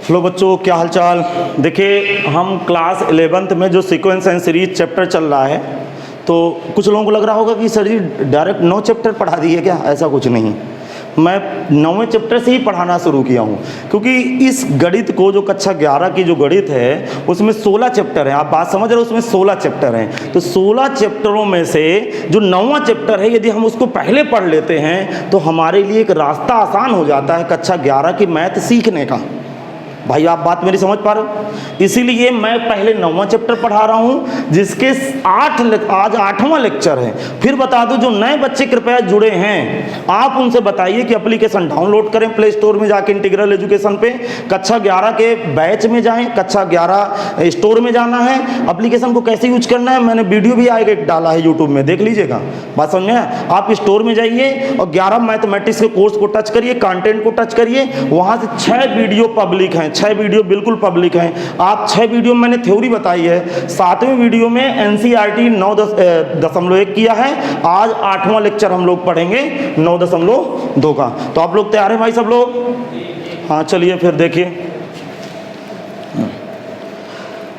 Hello बच्चों, क्या हालचाल। देखिए, हम क्लास 11th में जो सीक्वेंस एंड सीरीज चैप्टर चल रहा है, तो कुछ लोगों को लग रहा होगा कि सर जी डायरेक्ट 9 चैप्टर पढ़ा दिए क्या। ऐसा कुछ नहीं, मैं 9वें चैप्टर से ही पढ़ाना शुरू किया हूँ, क्योंकि इस गणित को, जो कक्षा 11 की जो गणित है उसमें 16 चैप्टर हैं। आप बात समझ रहे हो, उसमें 16 चैप्टर हैं। तो 16 चैप्टरों में से जो 9वां चैप्टर है, यदि हम उसको पहले पढ़ लेते हैं तो हमारे लिए एक रास्ता आसान हो जाता है कक्षा 11 की मैथ सीखने का। भाई आप बात मेरी समझ पा रहे हो। इसीलिए मैं पहले 9वां चैप्टर पढ़ा रहा हूं, जिसके आज 8वां लेक्चर है। फिर बता दूं, जो नए बच्चे कृपया जुड़े हैं, आप उनसे बताइए कि एप्लीकेशन डाउनलोड करें प्ले स्टोर में जाके, इंटीग्रल एजुकेशन पे कक्षा 11 के बैच में जाएं। कक्षा 11 स्टोर में जाना है। एप्लीकेशन को कैसे यूज करना है मैंने वीडियो भी आएगा, एक डाला है यूट्यूब में, देख लीजिएगा। बात समझ में। आप स्टोर में जाइए और 11 मैथमेटिक्स के कोर्स को टच करिए, कंटेंट को टच करिए। वहां से 6 वीडियो पब्लिक हैं, 6 वीडियो बिल्कुल पब्लिक हैं। आप 6 वीडियो मैंने थ्योरी बताई है, 7वें वीडियो में एनसीईआरटी 9.1 किया है। आज 8वां लेक्चर हम लोग पढ़ेंगे 9.2 का। तो आप लोग तैयार हैं भाई सब लोग? हाँ चलिए फिर देखिए,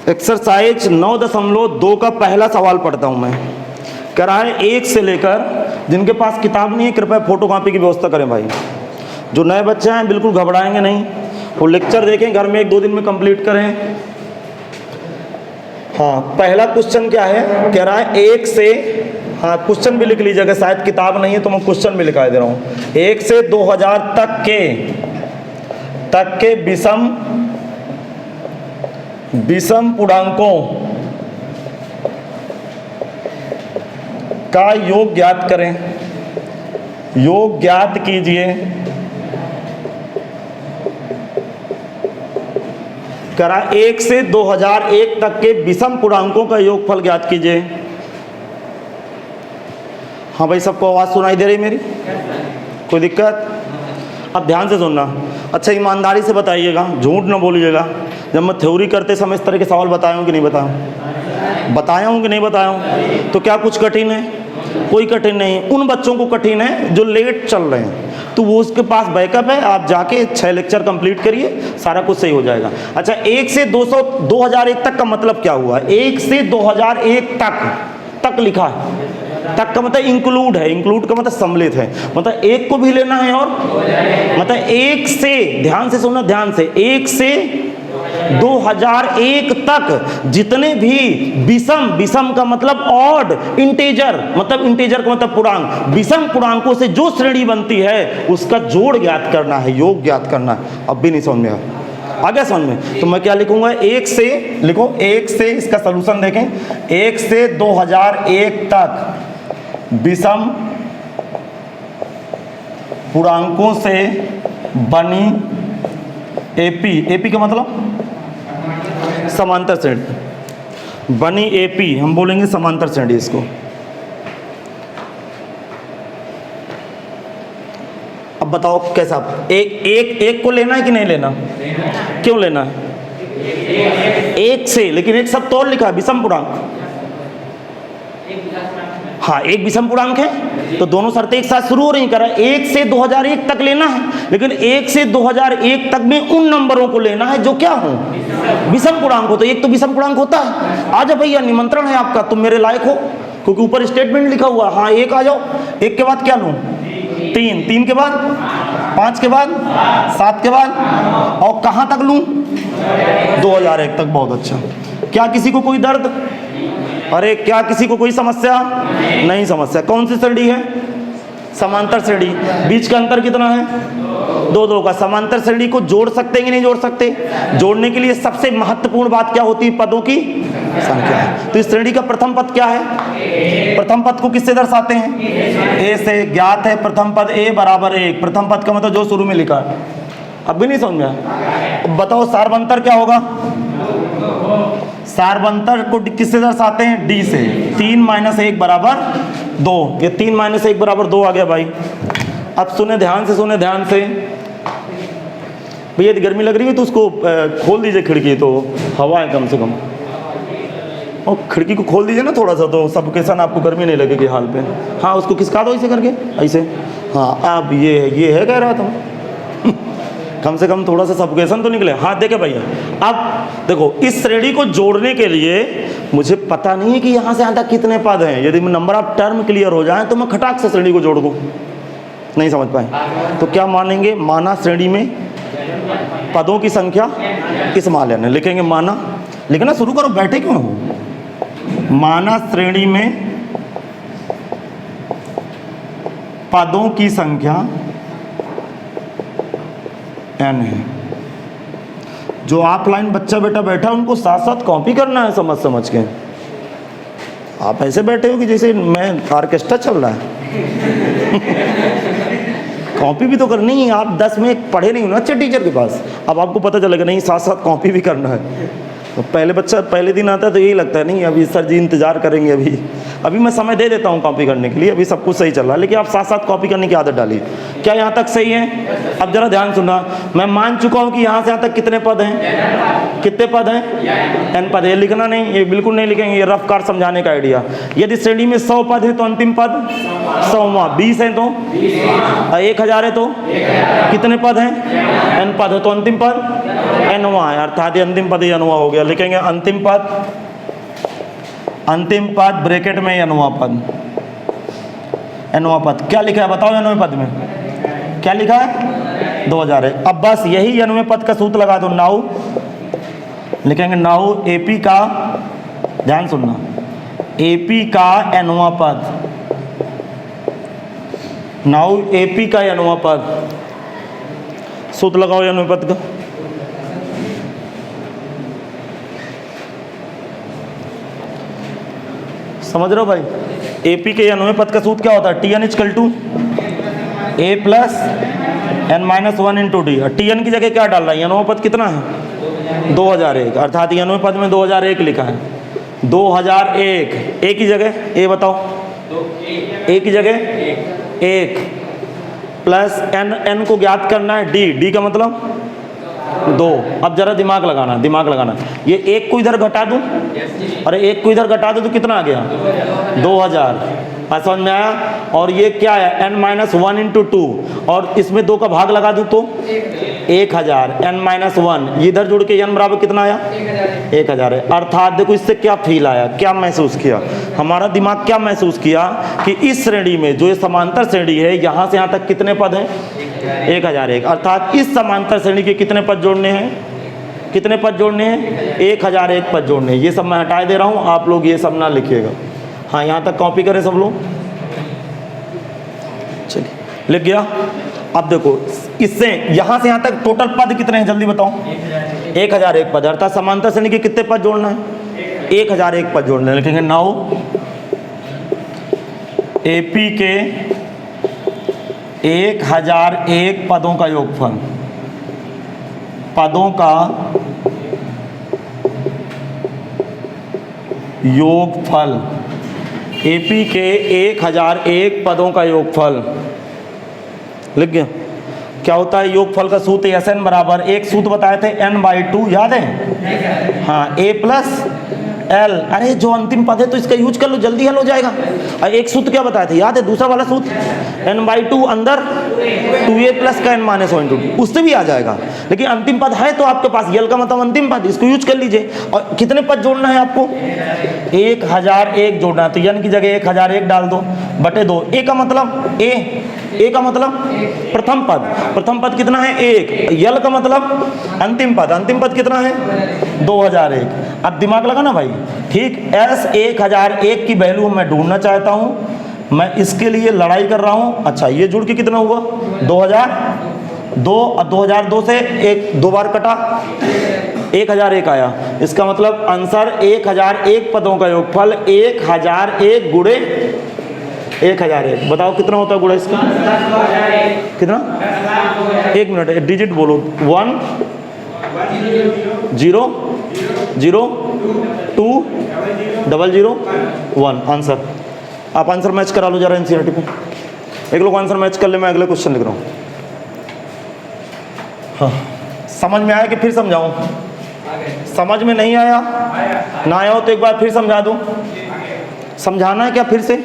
एक्सरसाइज 9.2 का पहला सवाल पढ़ता हूं मैं। कह रहा है 1 से लेकर, जिनके पास किताब नहीं है कृपया फोटोकॉपी की व्यवस्था करें भाई। जो नए बच्चे हैं बिल्कुल घबराएंगे नहीं, वो लेक्चर देखें, घर में 1-2 दिन में कंप्लीट करें। हाँ, पहला क्वेश्चन क्या है, कह रहा है 1 से, हाँ क्वेश्चन भी लिख लीजिएगा, शायद किताब नहीं है तो मैं क्वेश्चन भी लिखा दे रहा हूँ। 1 से 2000 तक के विषम पूर्णांकों का योग ज्ञात करें। योग ज्ञात कीजिए। करा 1 से 2001 तक के विषम पूर्णांकों का योगफल ज्ञात कीजिए। हाँ भाई, सबको आवाज़ सुनाई दे रही मेरी? कोई दिक्कत? अब ध्यान से सुनना। अच्छा, ईमानदारी से बताइएगा, झूठ ना बोलिएगा। जब मैं थ्योरी करते समय इस तरह के सवाल बताया हूँ कि नहीं बताया हूँ? बताया हूँ कि नहीं बताया हूँ? तो क्या कुछ कठिन है? कोई कठिन नहीं। उन बच्चों को कठिन है जो लेट चल रहे हैं, तो वो उसके पास बैकअप है। आप जाके 6 लेक्चर कंप्लीट करिए, सारा कुछ सही हो जाएगा। अच्छा, 1 से 2001 तक का मतलब क्या हुआ? 1 से 2001 तक लिखा है। तक का मतलब इंक्लूड है, इंक्लूड का मतलब सम्मिलित है, मतलब 1 को भी लेना है और मतलब 1 से, ध्यान से सुनना, ध्यान से, 1 से 2001 तक जितने भी विषम का मतलब ऑड, इंटीजर, मतलब इंटीजर का मतलब पूर्णांक, विषम पूर्णांकों से जो श्रेणी बनती है उसका जोड़ ज्ञात करना है, योग ज्ञात करना है। अब भी नहीं समझ में आ गया समझ में? तो मैं क्या लिखूंगा? 1 से, लिखो 1 से, इसका सलूशन देखें, 1 से 2001 तक विषम पूर्णांकों से बनी एपी का मतलब समांतर श्रेणी, बनी एपी, हम बोलेंगे समांतर श्रेणी इसको। अब बताओ कैसा? एक को लेना है कि नहीं लेना? क्यों लेना है? 1 से, लेकिन एक शब्द और लिखा है, विषम पूर्णांक। हाँ, एक विषम पूर्णांक है तो दोनों शर्तें एक साथ शुरू हो रही। करा 1 से 2001 तक लेना है, लेकिन 1 से 2001 तक में उन नंबरों को लेना है जो क्या हो, विषम पूर्णांक हो। तो एक तो विषम पूर्णांक होता है। आ जाओ भैया, निमंत्रण है आपका, तुम मेरे लायक हो, क्योंकि ऊपर स्टेटमेंट लिखा हुआ। हाँ, 1 आ जाओ। 1 के बाद क्या लूँ? 3 के बाद 5 के बाद 7 के बाद, और कहाँ तक लूँ? 2001 तक। बहुत अच्छा। क्या किसी को कोई दर्द? अरे क्या किसी को कोई समस्या? नहीं समस्या। कौन सी श्रेणी है? समांतर श्रेणी। बीच का अंतर कितना है? 2 का। समांतर श्रेणी को जोड़ सकते हैं कि नहीं जोड़ सकते? जोड़ने के लिए सबसे महत्वपूर्ण बात क्या होती है? पदों की संख्या। तो इस श्रेणी का प्रथम पद क्या है? प्रथम पद को किससे दर्शाते हैं? ए से। ज्ञात है प्रथम पद A बराबर 1। प्रथम पद का मतलब जो शुरू में लिखा। अब भी नहीं समझ में? बताओ सारवंतर क्या होगा? सारवंतर को किससे दर्शाते हैं? D से। 3 - 1 बराबर 2। ये 3 - 1 बराबर 2 आ गया भाई। अब सुने ध्यान से, सुने ध्यान से भैया। यदि गर्मी लग रही है तो उसको खोल दीजिए खिड़की, तो हवा है कम से कम। और खिड़की को खोल दीजिए ना थोड़ा सा, तो सफोकेशन, आपको गर्मी नहीं लगेगी हाल पे। हाँ, उसको खिसका दो ऐसे करके, ऐसे। हाँ, अब ये है कह रहा था कम से कम थोड़ा सा सब्गेशन तो निकले। हाँ देखे भैया, अब देखो इस श्रेणी को जोड़ने के लिए मुझे पता नहीं है कि यहाँ से यहाँ तक कितने पद हैं। यदि नंबर ऑफ टर्म क्लियर हो जाए तो मैं खटाक से श्रेणी को जोड़ दूँ। नहीं समझ पाए तो क्या मानेंगे, माना श्रेणी में पदों की संख्या किस मान लेने लिखेंगे, माना लिखना शुरू करो, बैठे क्यों हो। माना श्रेणी में पदों की संख्या n है। जो ऑफलाइन बच्चा बेटा बैठा उनको साथ साथ कॉपी करना है समझ समझ के। आप ऐसे बैठे हो कि जैसे मैं ऑर्केस्ट्रा चल रहा है। कॉपी भी तो करनी है। आप 10 में पढ़े नहीं हो ना अच्छे टीचर के पास, अब आपको पता चलेगा नहीं साथ साथ कॉपी भी करना है। तो पहले बच्चा पहले दिन आता है तो यही लगता है नहीं अभी सर जी इंतज़ार करेंगे, अभी मैं समय दे देता हूँ कॉपी करने के लिए, अभी सब कुछ सही चल रहा है, लेकिन आप साथ साथ कॉपी करने की आदत डालिए। क्या यहाँ तक सही है? अब जरा ध्यान सुनना, मैं मान चुका हूँ कि यहाँ से यहाँ तक कितने पद हैं, कितने पद हैं, n पद। ये लिखना नहीं, ये बिल्कुल नहीं लिखेंगे, ये रफ कार समझाने का आइडिया। यदि श्रेणी में 100 पद है तो अंतिम पद 100वां, 20 है तो 1000 है तो कितने पद हैं, n पद है तो अंतिम पद nवां है, अर्थात ये अंतिम पद nवां हो गया। लिखेंगे अंतिम पद ब्रैकेट में nवां पद, nवां पद। क्या लिखा है बताओ, nवें पद में क्या लिखा है 2000 है। अब बस यही nवें पद का सूत्र लगा दो, नाउ लिखेंगे नाउ AP का, ध्यान सुनना, AP का nवां पद, नाउ AP का nवां पद, सूत्र लगाओ nवें पद का। समझ रहे हो भाई, AP के nवें पद का सूत्र क्या होता है, Tn equal to A plus n-1 into d. Tn की जगह क्या डाल रहा है, nवां पद कितना है 2001, अर्थात nवें पद में 2001 लिखा है, 2001। A की जगह A बताओ, A की जगह 1 प्लस n को ज्ञात करना है D का मतलब 2। अब जरा दिमाग लगाना, ये 1 को इधर घटा दूं, अरे 1 को इधर घटा दूं तो कितना आ गया 2000, समझ में आया। और ये क्या है n-1 इंटू 2, और इसमें 2 का भाग लगा दूं तो 1000, n-1 ये इधर जुड़ के n बराबर कितना आया 1000 है। अर्थात देखो इससे क्या फील आया, क्या महसूस किया, हमारा दिमाग क्या महसूस किया कि इस श्रेणी में जो ये समांतर श्रेणी है यहाँ से यहाँ तक कितने पद हैं 1001, अर्थात इस समांतर श्रेणी के कितने पद जोड़ने हैं, कितने पद जोड़ने हैं 1001 पद जोड़ने हैं। ये सब मैं हटा दे रहा हूँ, आप लोग ये सब ना लिखिएगा। हाँ यहाँ तक कॉपी करें सब लोग, चलिए लिख गया। अब देखो इससे यहाँ से यहाँ तक टोटल पद कितने हैं जल्दी बताओ, 1001 पद, अर्थात समांतर श्रेणी के कितने पद जोड़ना है 1001 पद जोड़ना है। लिखेंगे नाउ AP के 1001 पदों का योगफल, पदों का योगफल, AP के 1001 पदों का योगफल। लिख गया। क्या होता है योगफल का सूत्र, SN बराबर, एक सूत्र बताए थे n/2, याद है, हाँ A प्लस L। अरे जो अंतिम पद है तो इसका यूज कर लो, जल्दी हल हो जाएगा। और एक सूत्र क्या बताए थे याद है, दूसरा वाला सूत्र n/2 अंदर 2a प्लस का n-1 इंटू डी, उससे भी आ जाएगा। लेकिन अंतिम पद है तो आपके पास, L का मतलब अंतिम पद, इसको यूज कर लीजिए। और कितने पद जोड़ना है आपको 1001 जोड़ना है, तो n की जगह 1001 डाल दो बटे 2। A का मतलब A का मतलब प्रथम पद कितना है 1, L का मतलब अंतिम पद कितना है 2001। अब दिमाग लगाना भाई, ठीक। S1001 की वैल्यू मैं ढूंढना चाहता हूँ, मैं इसके लिए लड़ाई कर रहा हूँ। अच्छा ये जुड़ के कितना हुआ 2002, और 2002 से 2 बार कटा 1001 आया। इसका मतलब आंसर 1001 पदों का योगफल 1001 गुणे 1001। बताओ कितना होता है गुणा इसका, कितना, 1 मिनट डिजिट बोलो, 1 0 0 2 0 0 1 आंसर। आप आंसर मैच करा लो जरा एनसीईआरटी पे, एक लोग आंसर मैच कर ले, मैं अगले क्वेश्चन लिख रहा हूँ। हाँ समझ में आया कि फिर समझाऊँ, समझ में नहीं आया ना आया हो तो एक बार फिर समझा दूँ, समझाना है क्या फिर से,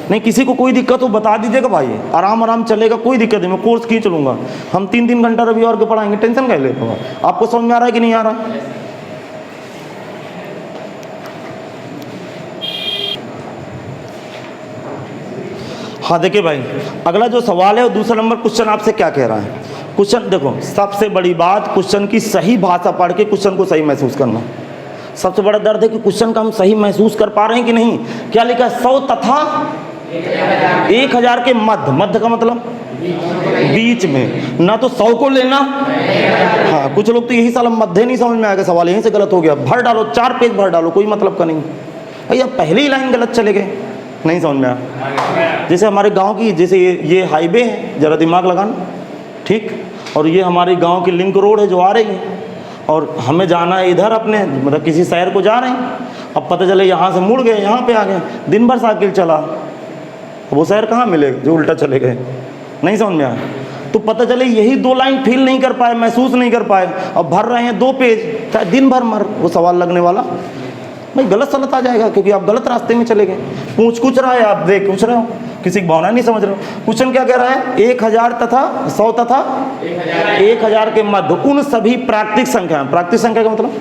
नहीं, किसी को कोई दिक्कत हो बता दीजिएगा भाई, आराम आराम चलेगा, कोई दिक्कत नहीं, मैं कोर्स खींच लूँगा। हम 3-3 घंटा रविवार के पढ़ाएंगे, टेंशन क्या लेते हो? आपको समझ में आ रहा है कि नहीं आ रहा? हाँ देखिए भाई, अगला जो सवाल है वो दूसरा नंबर क्वेश्चन आपसे क्या कह रहा है। क्वेश्चन देखो, सबसे बड़ी बात क्वेश्चन की सही भाषा पढ़ के क्वेश्चन को सही महसूस करना। सबसे बड़ा दर्द है कि क्वेश्चन का हम सही महसूस कर पा रहे हैं कि नहीं। क्या लिखा है? 100 तथा 1000 के मध्य। मध्य का मतलब बीच में, ना तो 100 को लेना। हाँ, कुछ लोग तो यही साल मध्य नहीं समझ में आएगा, सवाल यहीं से गलत हो गया। भर डालो, 4 पेज भर डालो, कोई मतलब का नहीं। भैया पहली ही लाइन गलत चले गए, नहीं समझ में आया। जैसे हमारे गांव की, जैसे ये हाईवे है, ज़रा दिमाग लगाना, ठीक। और ये हमारे गांव की लिंक रोड है जो आ रही है, और हमें जाना है इधर अपने, मतलब किसी शहर को जा रहे हैं। अब पता चले यहाँ से मुड़ गए, यहाँ पे आ गए, दिन भर साइकिल चला, वो शहर कहाँ मिलेगा जो उल्टा चले गए, नहीं समझ में आया। तो पता चले यही 2 लाइन फील नहीं कर पाए, महसूस नहीं कर पाए, अब भर रहे हैं 2 पेज, चाहे दिन भर मर वो सवाल लगने वाला भाई गलत सलत आ जाएगा, क्योंकि आप गलत रास्ते में चले गए। पूछ रहा है, आप देख पूछ रहे हो, किसी की भावना नहीं समझ रहे हो। क्वेश्चन क्या कह रहा है? 1000 तथा 100 तथा 1000 के मध्य उन सभी प्राकृतिक संख्याएं। प्राकृतिक संख्या का मतलब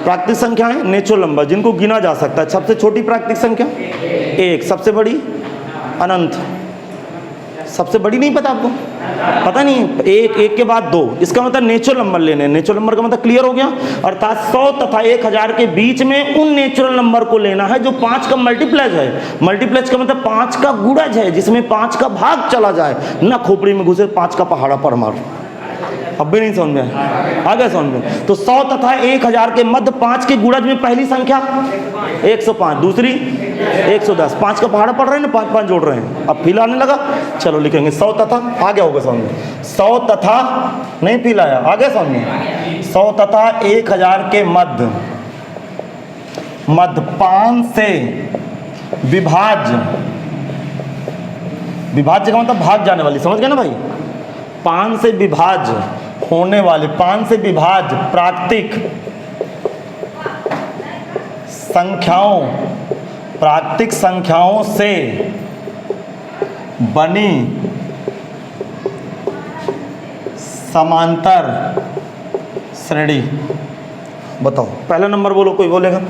प्राकृतिक संख्याएं नेचुरल नंबर जिनको गिना जा सकता है। सबसे छोटी प्राकृतिक संख्या 1, सबसे बड़ी अनंत। सबसे बड़ी नहीं पता आपको? पता नहीं, 1 के बाद 2, इसका मतलब नेचुरल नंबर लेने। नेचुरल नंबर का मतलब क्लियर हो गया, अर्थात 100 तथा 1000 के बीच में उन नेचुरल नंबर को लेना है जो 5 का मल्टीप्लेज है। मल्टीप्लेज का मतलब 5 का गुणज है, जिसमें 5 का भाग चला जाए, ना खोपड़ी में घुसे 5 का पहाड़ा पर मार। अब भी नहीं समझ में आ गया? समझ में। तो 100 तथा 1000 के मध्य 5 के गुणज में पहली संख्या 105, दूसरी 110। 5 का पहाड़ा पड़ रहे हैं ना, 5 जोड़ रहे हैं, अब फील आने लगा। चलो लिखेंगे 100 तथा, आ गया होगा समझ में। 100 तथा नहीं फील आया, आ गया समझ में। 100 तथा 1000 के मध्य 5 से विभाज्य का मतलब भाग जाने वाली, समझ गए ना भाई। 5 से विभाज्य होने वाले, 5 से विभाज्य प्राकृतिक संख्याओं से बनी समांतर श्रेणी। बताओ पहला नंबर बोलो, कोई बोलेगा?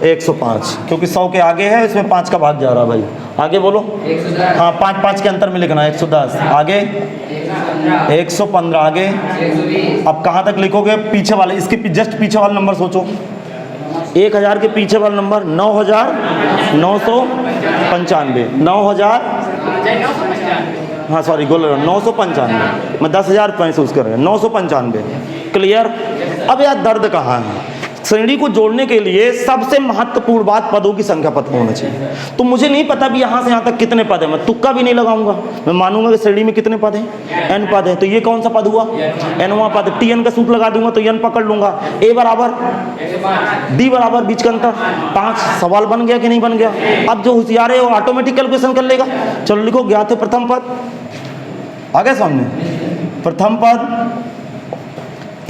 105, क्योंकि 100 के आगे है, इसमें 5 का भाग जा रहा है भाई। आगे बोलो। 110। हाँ, 5 के अंतर में लिखना है। 110 आगे 115 आगे 120। अब कहाँ तक लिखोगे? पीछे वाले, इसके जस्ट पीछे वाला नंबर सोचो। 1000 के पीछे वाला नंबर 9995। 9000, हाँ सॉरी बोल रहा हूँ, 995। मैं 10,000 महसूस कर रहे हैं, 995। क्लियर? अब यार दर्द कहाँ है? श्रेणी को जोड़ने के लिए सबसे महत्वपूर्ण बात पदों की संख्या पता होना चाहिए। तो मुझे नहीं पता भी यहाँ से यहाँ तक कितने पद हैं, मैं तुक्का भी नहीं लगाऊंगा। मैं मानूंगा कि श्रेणी में कितने पद हैं? n पद है। तो ये कौन सा पद हुआ? nवां पद। tn का सूत्र लगा दूंगा तो n पकड़ लूंगा। a बराबर d बराबर, बीच का अंतर 5। सवाल बन गया कि नहीं बन गया? अब जो होशियार है वो ऑटोमेटिक कैलकुलेशन कर लेगा। चलो लिखो, ज्ञात है प्रथम पद, आ गया सामने। प्रथम पद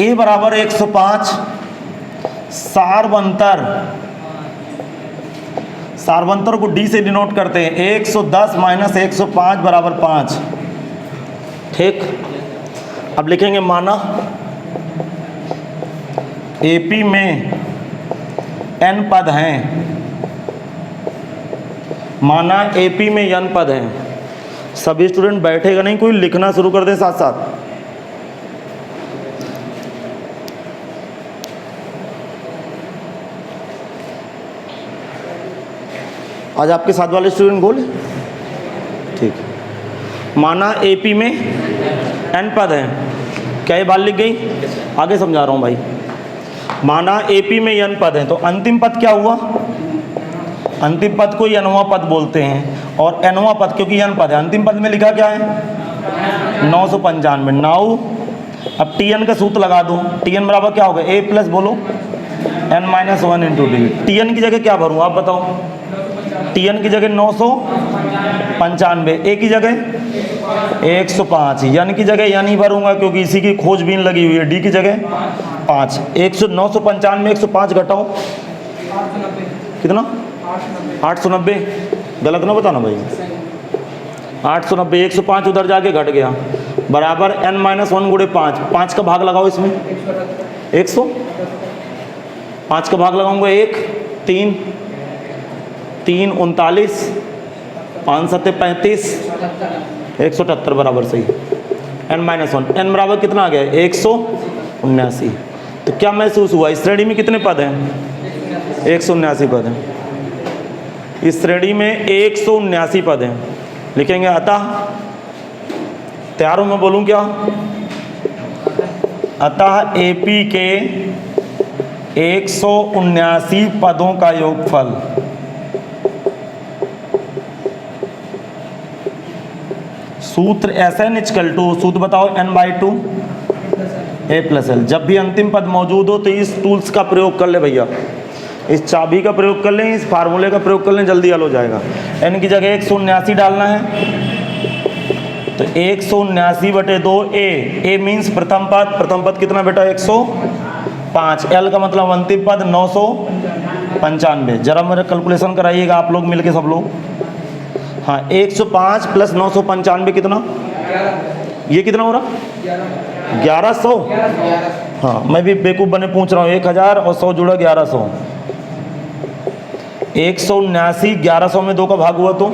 a बराबर 105। सारवंतर को d से डिनोट करते हैं। 110 माइनस 105 बराबर 5। ठीक, अब लिखेंगे माना एपी में n पद हैं। माना एपी में n पद हैं। सभी स्टूडेंट बैठेगा नहीं, कोई लिखना शुरू कर दे साथ साथ। आज आपके साथ वाले स्टूडेंट बोले? ठीक। माना एपी में n पद हैं। क्या ये बात लिख गई? आगे समझा रहा हूँ भाई। माना एपी में n पद हैं, तो अंतिम पद क्या हुआ? अंतिम पद को nवां पद बोलते हैं। और nवां पद क्योंकि n पद है, अंतिम पद में लिखा क्या है? 995। नाउ अब tn का सूत्र लगा दो। tn बराबर क्या होगा? a प्लस बोलो n-1 इंटू डी। tn की जगह क्या भरूँ आप बताओ? tn की जगह 995, a की जगह 105, n की जगह n ही भरूंगा क्योंकि इसी की खोजबीन लगी हुई है। d की जगह 5। 995 में 105 घटाओ कितना? 890, गलत ना बताना भाई। 890, 105 उधर जाके घट गया, बराबर n-1 गुणे 5। 5 का भाग लगाओ इसमें, 100। 5 का भाग लगाऊंगा 1, 3, 3 39, 5 7 35, 178 बराबर सही। n-1, n बराबर कितना आ गया, 179। तो क्या महसूस हुआ, इस श्रेणी में कितने पद हैं, 179 पद हैं। इस श्रेणी में 179 पद हैं। लिखेंगे अतः, तैयार हो मैं बोलूं क्या, अतः एपी के 179 पदों का योगफल सूत्र SN इक्वल टू, सूत्र बताओ, n/2 a+l। जब भी अंतिम पद मौजूद हो तो इस टूल्स का प्रयोग कर ले भैया, इस चाबी का प्रयोग कर लें, इस फार्मूले का प्रयोग कर लें, जल्दी हल हो जाएगा। n की जगह 179 डालना है, तो 179/2 a मीन्स प्रथम पद। प्रथम पद कितना बेटा, 105। l का मतलब अंतिम पद 995। जरा मेरा कैलकुलेशन कराइएगा आप लोग मिलके सब लोग। हाँ, 105 + 995 कितना, ये कितना हो रहा, 1100। हाँ, मैं भी बेवकूफ़ बने पूछ रहा हूँ, 1000 और 100 जुड़ा 1100। 179, 1100 में 2 का भाग हुआ तो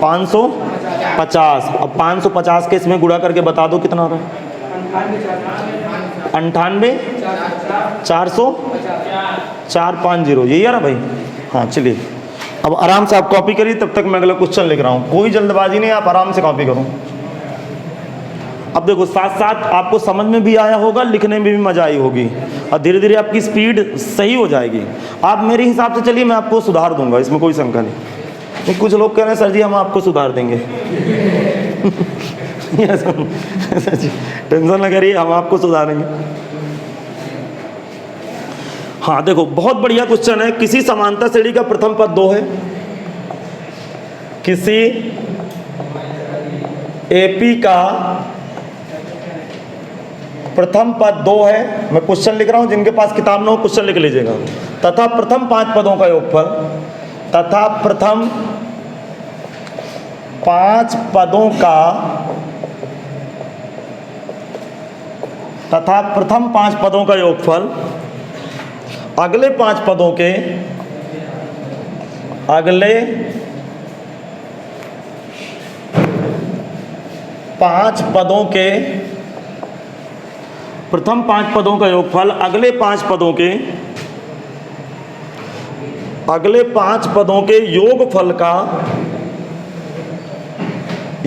550। अब 550 के इसमें गुणा करके बता दो कितना हो रहा है, 98, 400, 450, यही आ रहा भाई। हाँ चलिए, अब आराम से आप कॉपी करिए, तब तक मैं अगला क्वेश्चन लिख रहा हूँ। कोई जल्दबाजी नहीं, आप आराम से कॉपी करो। अब देखो, साथ साथ आपको समझ में भी आया होगा, लिखने में भी मजा आई होगी, और धीरे धीरे आपकी स्पीड सही हो जाएगी। आप मेरे हिसाब से चलिए, मैं आपको सुधार दूंगा, इसमें कोई शंका नहीं। कुछ लोग कह रहे हैं सर जी हम आपको सुधार देंगे। सर जी टेंशन ना करिए, हम आपको सुधारेंगे। हाँ देखो, बहुत बढ़िया क्वेश्चन है। किसी समांतर श्रेणी का प्रथम पद 2 है, किसी एपी का प्रथम पद 2 है। मैं क्वेश्चन लिख रहा हूं, जिनके पास किताब ना हो क्वेश्चन लिख लीजिएगा। तथा प्रथम 5 पदों का योगफल, तथा प्रथम 5 पदों का, तथा प्रथम 5 पदों का योगफल अगले 5 पदों के, अगले 5 पदों के, प्रथम 5 पदों का योगफल अगले 5 पदों के, अगले 5 पदों के योगफल का,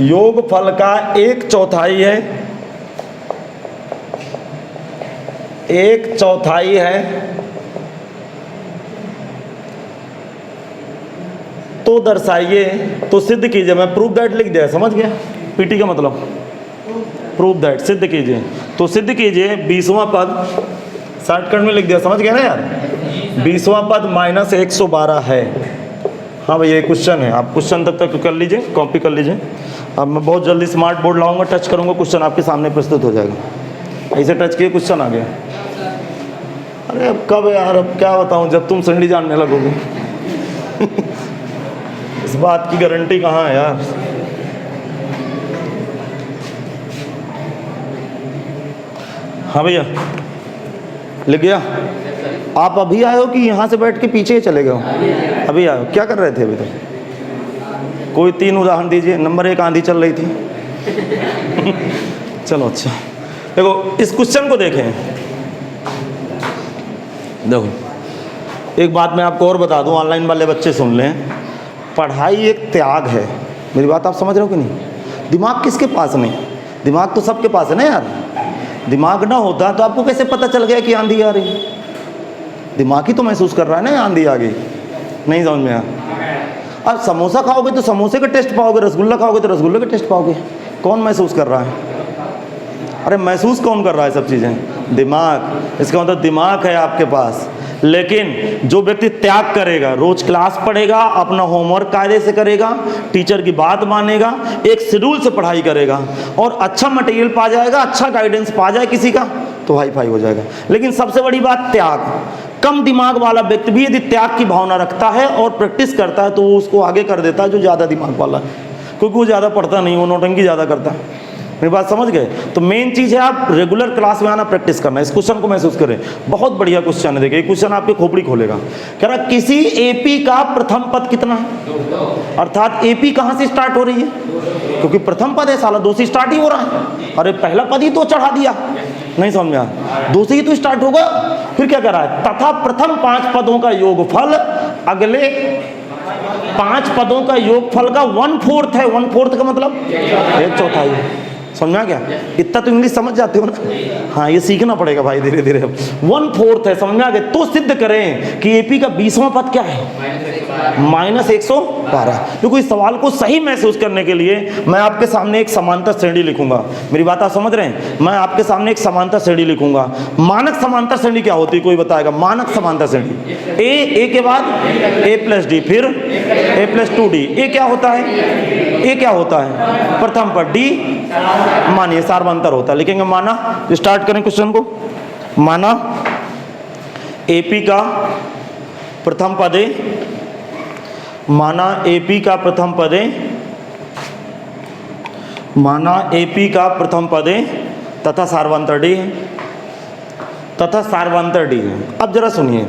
योगफल का 1/4 है, 1/4 है, तो दर्शाइए, तो सिद्ध कीजिए। मैं प्रूव दैट लिख दिया, समझ गया, पीटी का मतलब प्रूव दैट, सिद्ध कीजिए। तो सिद्ध कीजिए 20वां पद, शॉर्टकट में लिख दिया, समझ गया ना यार। 20वां पद -112 है। हाँ भैया, ये क्वेश्चन है, आप क्वेश्चन तब तक कर लीजिए, कॉपी कर लीजिए। अब मैं बहुत जल्दी स्मार्ट बोर्ड लाऊंगा, टच करूंगा, क्वेश्चन आपके सामने प्रस्तुत हो जाएगा। ऐसे टच किए, क्वेश्चन आ गया। अरे अब कब यार, अब क्या बताऊं, जब तुम श्रेणी जानने लगोगे। इस बात की गारंटी कहाँ है यार। हाँ भैया, लिख गया। आप अभी आए हो कि यहाँ से बैठ के पीछे चले गए हो? अभी आए हो, क्या कर रहे थे अभी तक? कोई 3 उदाहरण दीजिए। नंबर 1, आंधी चल रही थी। चलो अच्छा, देखो इस क्वेश्चन को देखें। देखो, एक बात मैं आपको और बता दूं, ऑनलाइन वाले बच्चे सुन लें। पढ़ाई एक त्याग है। मेरी बात आप समझ रहे हो कि नहीं? दिमाग किसके पास नहीं? दिमाग तो सबके पास है ना यार। दिमाग ना होता तो आपको कैसे पता चल गया कि आंधी आ रही? दिमाग ही तो महसूस कर रहा है ना आंधी आ गई। नहीं समझ में आया? अब समोसा खाओगे तो समोसे का टेस्ट पाओगे, रसगुल्ला खाओगे तो रसगुल्ले का टेस्ट पाओगे। कौन महसूस कर रहा है? अरे महसूस कौन कर रहा है सब चीज़ें? दिमाग। इसका मतलब दिमाग है आपके पास। लेकिन जो व्यक्ति त्याग करेगा, रोज क्लास पढ़ेगा, अपना होमवर्क कायदे से करेगा, टीचर की बात मानेगा, एक शेड्यूल से पढ़ाई करेगा और अच्छा मटेरियल पा जाएगा, अच्छा गाइडेंस पा जाए किसी का, तो हाई फाई हो जाएगा। लेकिन सबसे बड़ी बात त्याग। कम दिमाग वाला व्यक्ति भी यदि त्याग की भावना रखता है और प्रैक्टिस करता है तो वो उसको आगे कर देता है जो ज़्यादा दिमाग वाला है, क्योंकि वो ज़्यादा पढ़ता नहीं, वो नौटंकी ज़्यादा करता है। मेरी बात समझ गए? तो मेन चीज़ है आप रेगुलर क्लास में आना, प्रैक्टिस करना। इस क्वेश्चन को महसूस करें, बहुत बढ़िया क्वेश्चन है। देखिए क्वेश्चन आपके खोपड़ी खोलेगा। कह रहा किसी एपी का प्रथम पद कितना है, अर्थात एपी कहाँ से स्टार्ट हो रही है, क्योंकि प्रथम पद है साला, दो से स्टार्ट ही हो रहा है। अरे पहला पद ही तो चढ़ा दिया, नहीं समझ में आया, दो से ही तो स्टार्ट होगा। फिर क्या कह रहा है, तथा प्रथम 5 पदों का योगफल अगले 5 पदों का योगफल का 1/4 है। 1/4 का मतलब 1/4 है। समझ में आ गया? इतना तो इंग्लिश समझ जाते हो ना? हाँ, ये सीखना पड़ेगा भाई धीरे धीरे। 1/4 है, समझ में आ गया? तो सिद्ध करें कि एपी का 20वां पद क्या है, -112। देखो इस सवाल को सही महसूस करने के लिए मैं आपके सामने एक समांतर श्रेणी लिखूंगा। मेरी बात आप समझ रहे हैं? मैं आपके सामने एक समांतर श्रेणी लिखूंगा। मानक समांतर श्रेणी क्या होती है, कोई बताएगा? मानक समांतर श्रेणी, ए के बाद a+d, फिर a+2d। ए क्या होता है, ए क्या होता है, प्रथम पद, डी मानिए सार्वंतर होता है। लिखेंगे माना, स्टार्ट करें क्वेश्चन को। माना एपी का प्रथम पद है, माना एपी का प्रथम पद है, माना एपी का प्रथम पद है तथा सार्वंतर डी है, तथा सार्वंतर डी है। अब जरा सुनिए,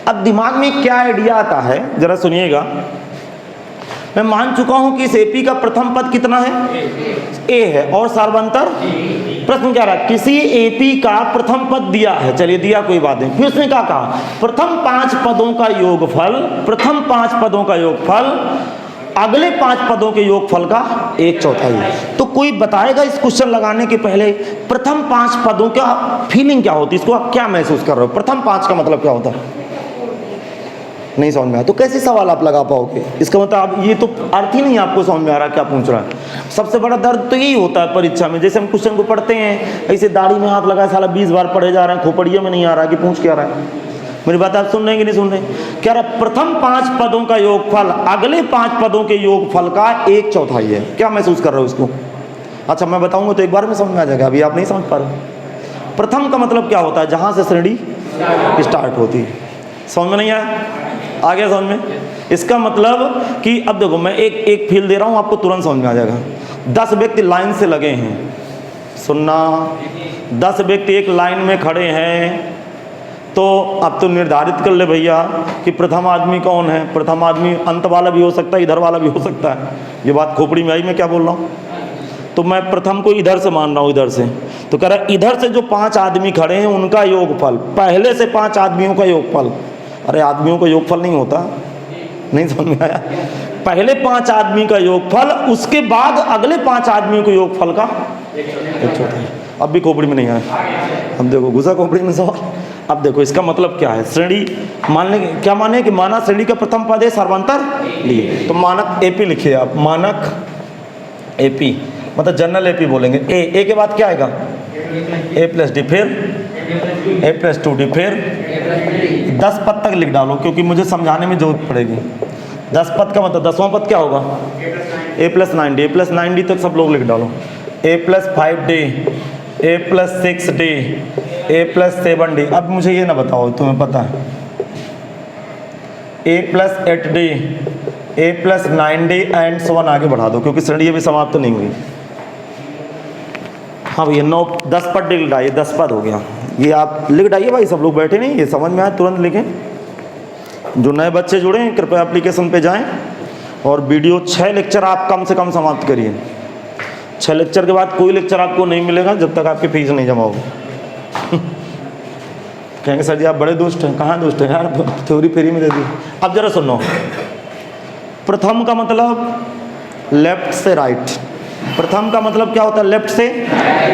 अब दिमाग में क्या आइडिया आता है जरा सुनिएगा। मैं मान चुका हूं कि इस एपी का प्रथम पद कितना है, ए है, और सार्वंतर। प्रश्न क्या रहा, किसी एपी का प्रथम पद दिया है, चलिए दिया, कोई बात नहीं। फिर उसने क्या कहा, प्रथम 5 पदों का योगफल, प्रथम 5 पदों का योगफल अगले 5 पदों के योगफल का 1/4। तो कोई बताएगा इस क्वेश्चन लगाने के पहले प्रथम 5 पदों का फीलिंग क्या होती है, इसको आप क्या महसूस कर रहे हो, प्रथम 5 का मतलब क्या होता है? नहीं समझ में आया तो कैसे सवाल आप लगा पाओगे? इसका मतलब आप ये तो अर्थ ही नहीं आपको समझ में आ रहा क्या पूछ रहा है। सबसे बड़ा दर्द तो यही होता है परीक्षा में, जैसे हम क्वेश्चन को पढ़ते हैं ऐसे दाढ़ी में हाथ लगाए साला 20 बार पढ़े जा रहे हैं, खोपड़िए में नहीं आ रहा कि पूछ क्या रहा है। मेरी बात आप सुन रहे हैं कि नहीं सुन रहे? क्या रहा, प्रथम 5 पदों का योगफल अगले 5 पदों के योगफल का 1/4 है। क्या महसूस कर रहे हो इसको? अच्छा मैं बताऊंगा तो एक बार में समझ में आ जाएगा, अभी आप नहीं समझ पा रहे। प्रथम का मतलब क्या होता है, जहां से श्रेणी स्टार्ट होती है। समझ में नहीं आया? आ गया समझ में? इसका मतलब कि अब देखो मैं एक फील दे रहा हूं, आपको तुरंत समझ में आ जाएगा। 10 व्यक्ति लाइन से लगे हैं, सुनना, 10 व्यक्ति एक लाइन में खड़े हैं, तो अब तो निर्धारित कर ले भैया कि प्रथम आदमी कौन है। प्रथम आदमी अंत वाला भी हो सकता है, इधर वाला भी हो सकता है। ये बात खोपड़ी में आई, मैं क्या बोल रहा हूँ? तो मैं प्रथम को इधर से मान रहा हूँ, इधर से। तो कह रहा है इधर से जो 5 आदमी खड़े हैं उनका योगफल, पहले से 5 आदमियों का योगफल। अरे आदमियों का योगफल नहीं होता, नहीं समझ में आया? पहले 5 आदमी का योगफल, उसके बाद अगले 5 आदमियों के योगफल का 1/4। अब भी खोपड़ी में नहीं आया, अब देखो घुसा खोपड़ी में सवाल। अब देखो इसका मतलब क्या है, श्रेणी मानने क्या माने कि माना श्रेणी का प्रथम पद है सार्वंतर लिए, तो मानक एपी लिखिए आप, मानक एपी मतलब जनरल एपी बोलेंगे। ए के बाद क्या आएगा, a+d, फिर a+2d, फिर 10 पद तक लिख डालो क्योंकि मुझे समझाने में जरूरत पड़ेगी। 10 पद का मतलब 10वां पद क्या होगा, a+9d, a+9d तक सब लोग लिख डालो। a+5d, a+6d, a+7d। अब मुझे ये ना बताओ, तुम्हें पता है a+8d, a+9d and so on आगे बढ़ा दो क्योंकि श्रेणी अभी समाप्त तो नहीं हुई। हाँ भैया 10 पद लिख डालिए, 10 पद हो गया। ये आप लिख डालिए भाई, सब लोग बैठे नहीं, ये समझ में आए तुरंत लिखें। जो नए बच्चे जुड़े हैं कृपया एप्लीकेशन पे जाएं और वीडियो 6 लेक्चर आप कम से कम समाप्त करिए। 6 लेक्चर के बाद कोई लेक्चर आपको नहीं मिलेगा जब तक आपकी फीस नहीं जमा होगी। कहेंगे सर जी आप बड़े दुष्ट हैं। कहाँ दुष्ट हैं यार, थ्योरी फ्री में दे दी। अब जरा सुनो, प्रथम का मतलब लेफ्ट से राइट। प्रथम का मतलब क्या होता है, लेफ्ट से,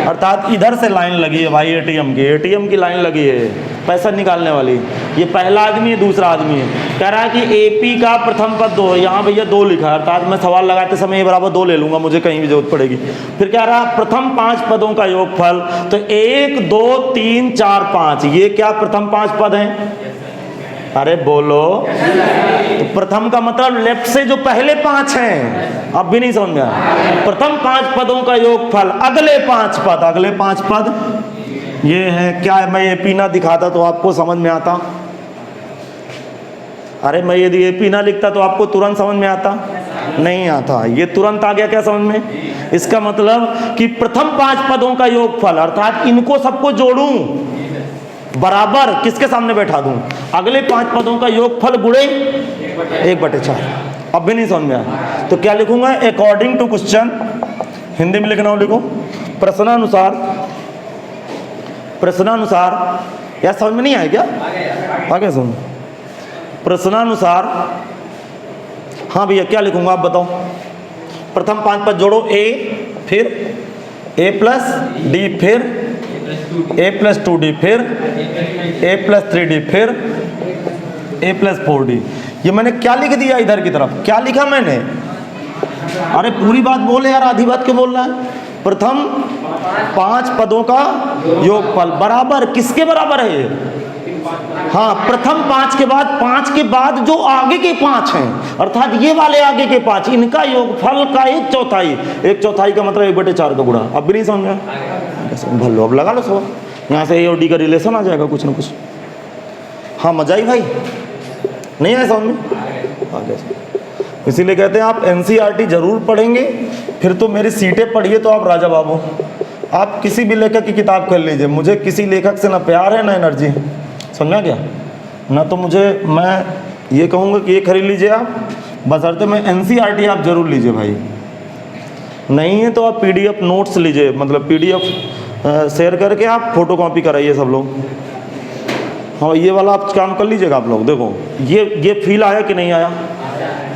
अर्थात इधर से लाइन लगी है भाई एटीएम की लाइन लगी है पैसा निकालने वाली। ये पहला आदमी है, दूसरा आदमी है। कह रहा है कि एपी का प्रथम पद 2 है, यहाँ भैया 2 लिखा है, अर्थात मैं सवाल लगाते समय ये बराबर 2 ले लूंगा, मुझे कहीं भी जरूरत पड़ेगी। फिर कह रहा है प्रथम 5 पदों का योगफल, तो 1 2 3 4 5, ये क्या प्रथम 5 पद हैं? अरे बोलो। तो प्रथम का मतलब लेफ्ट से जो पहले 5 हैं, अब भी नहीं समझ में आया। प्रथम 5 पदों का योगफल अगले 5 पद, अगले 5 पद ये है क्या है, मैं एपी ना दिखाता तो आपको समझ में आता? अरे मैं यदि एपी ना लिखता तो आपको तुरंत समझ में आता? नहीं आता। ये तुरंत आ गया क्या समझ में? इसका मतलब कि प्रथम 5 पदों का योगफल, अर्थात इनको सबको जोड़ूं बराबर किसके सामने बैठा दूं? अगले 5 पदों का योगफल गुणे 1/4। अब भी नहीं समझ में आया तो क्या लिखूंगा? अकॉर्डिंग टू क्वेश्चन, हिंदी में लिखना हो लिखो, प्रश्नानुसार। प्रश्नानुसार यार समझ में नहीं आया क्या? आगे सुन, प्रश्नानुसार। हाँ भैया क्या लिखूंगा आप बताओ? प्रथम 5 पद जोड़ो, a फिर a प्लस डी, फिर a प्लस 2d, फिर a प्लस 3d, फिर a प्लस 4d। ये मैंने क्या लिख दिया इधर की तरफ? क्या लिखा मैंने? अरे पूरी बात बोले यार, आधी बात क्यों बोल रहा है? प्रथम 5 पदों का योगफल बराबर किसके बराबर है? हाँ, प्रथम 5 के बाद 5 के बाद जो आगे के 5 हैं, अर्थात ये वाले आगे के 5, इनका योगफल का 1/4। 1/4 का मतलब 1/4 का गुणा। अब भी नहीं समझ में? भलो अब लगा लो सब, यहाँ से ए और डी का रिलेशन आ जाएगा कुछ ना कुछ। हाँ मजा ही भाई, नहीं आया समझ में? आगे इसीलिए कहते हैं आप एनसीईआरटी जरूर पढ़ेंगे, फिर तो मेरी सीटें पढ़िए तो आप राजा बाबू। आप किसी भी लेखक की किताब कर लीजिए, मुझे किसी लेखक से ना प्यार है ना एनर्जी, समझा क्या? ना तो मुझे, मैं ये कहूँगा कि ये खरीद लीजिए आप, बशर्ते में एनसीईआरटी आप जरूर लीजिए भाई। नहीं है तो आप पीडीएफ नोट्स लीजिए, मतलब पीडीएफ शेयर करके आप फोटोकॉपी कराइए सब लोग। हाँ ये वाला आप काम कर लीजिएगा आप लोग। देखो ये फील आया कि नहीं आया?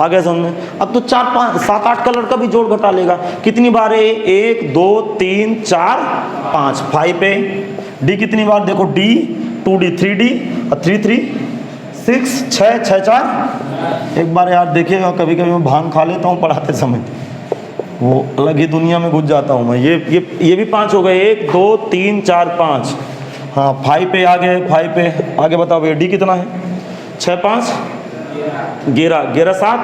आ गया समझ में? अब तो 4 5 7 8 कलर का भी जोड़ घटा लेगा। कितनी बार है? 1 2 3 4 5 5 पे। डी कितनी बार? देखो डी 2d 3d और 3 3 6 6 6 4। एक बार यार देखिएगा, कभी कभी मैं भांग खा लेता हूँ पढ़ाते समय, वो अलग ही दुनिया में घुस जाता हूँ मैं। ये भी 5 हो गए, 1 2 3 4 5। हाँ 5 पे आ गए, 5 पे आगे बताओ भैया डी कितना है? 6 5 11 11 7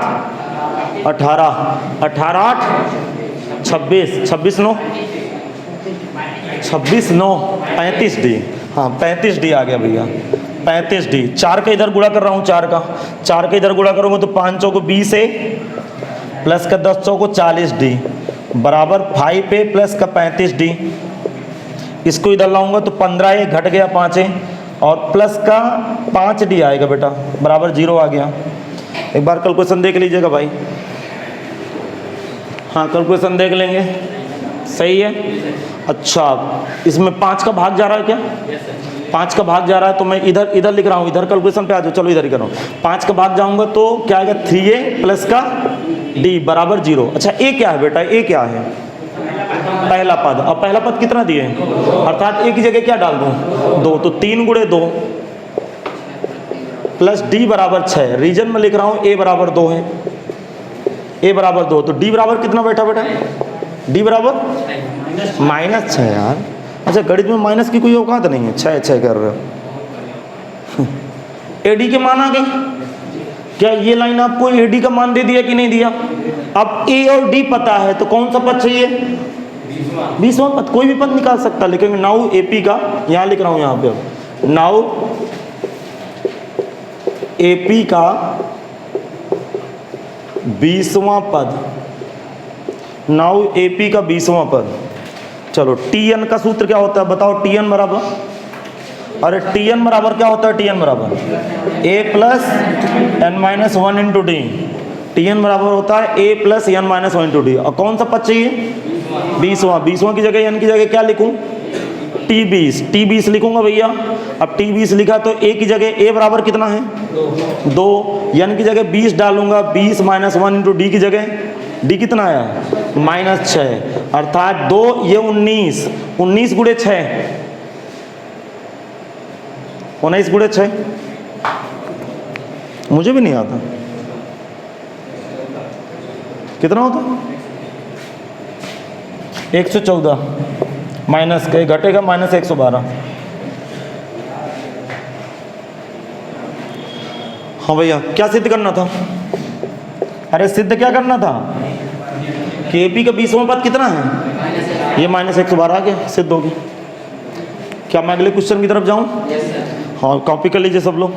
18 18 8 26 26 9 26 9 35 डी। हाँ 35 डी आ गया भैया, 35 डी। 4 का इधर गुणा कर रहा हूँ, 4 का इधर गुणा करूँगा तो 5 चौको 20 है, प्लस का 10 चौको 40 डी बराबर 5 पे प्लस का 35 डी। इसको इधर लाऊंगा तो 15 है, घट गया 5 है, और प्लस का 5 डी आएगा बेटा बराबर 0 आ गया। एक बार कैलकुलेशन देख लीजिएगा भाई। हाँ कैलकुलेशन देख लेंगे, सही है। अच्छा इसमें 5 का भाग जा रहा है क्या? 5 का भाग जा रहा है तो मैं इधर लिख रहा हूँ, इधर कैलकुलेशन पे आ जाओ। चलो इधर ही कर रहा हूँ। 5 का भाग जाऊंगा तो क्या आएगा? 3a प्लस का d बराबर 0। अच्छा a क्या है बेटा? a क्या है? पहला पद। अब पहला पद कितना दिए? अर्थात a की जगह क्या डाल दूं? 2, तो 3 गुणे 2 प्लस d बराबर 6। रीजन में लिख रहा हूँ a बराबर 2 है, a बराबर 2, तो d बराबर कितना बैठा बेटा? d बराबर -6 यार। अच्छा गणित में माइनस की कोई औकात नहीं है, 6 6 कर रहे हो। ad के मान आ गए क्या? ये लाइन आपको ad का मान दे दिया कि नहीं दिया? अब a और d पता है तो कौन सा पद चाहिए? 20वां पद। कोई भी पद निकाल सकता, लेकिन नाउ AP का यहाँ लिख रहा हूँ, यहाँ पे नाउ AP का 20वां पद। नाउ AP का 20वां पद। चलो TN का सूत्र क्या होता है बताओ? TN बराबर, अरे TN बराबर क्या होता है? TN बराबर a plus n-1 into d. TN बराबर होता है a plus n-1 into D. और कौन सा पद चाहिए? 20वां की जगह n की जगह क्या लिखूं? T20 लिखूंगा भैया। अब T20 लिखा तो a की जगह a बराबर कितना है? 2। n की जगह 20 डालूंगा, 20 -1 इंटू डी की जगह d कितना आया? -6। अर्थात 2 ये 19, 19 गुणे 6, 19 गुणे 6। मुझे भी नहीं आता कितना होता? 114 माइनस के घटेगा -112। हाँ भैया क्या सिद्ध करना था? अरे सिद्ध क्या करना था कि AP का 20वां पद कितना है? ये -112 आ गया, सिद्ध हो गया। क्या मैं अगले क्वेश्चन की तरफ जाऊं? हाँ, कॉपी कर लीजिए सब लोग।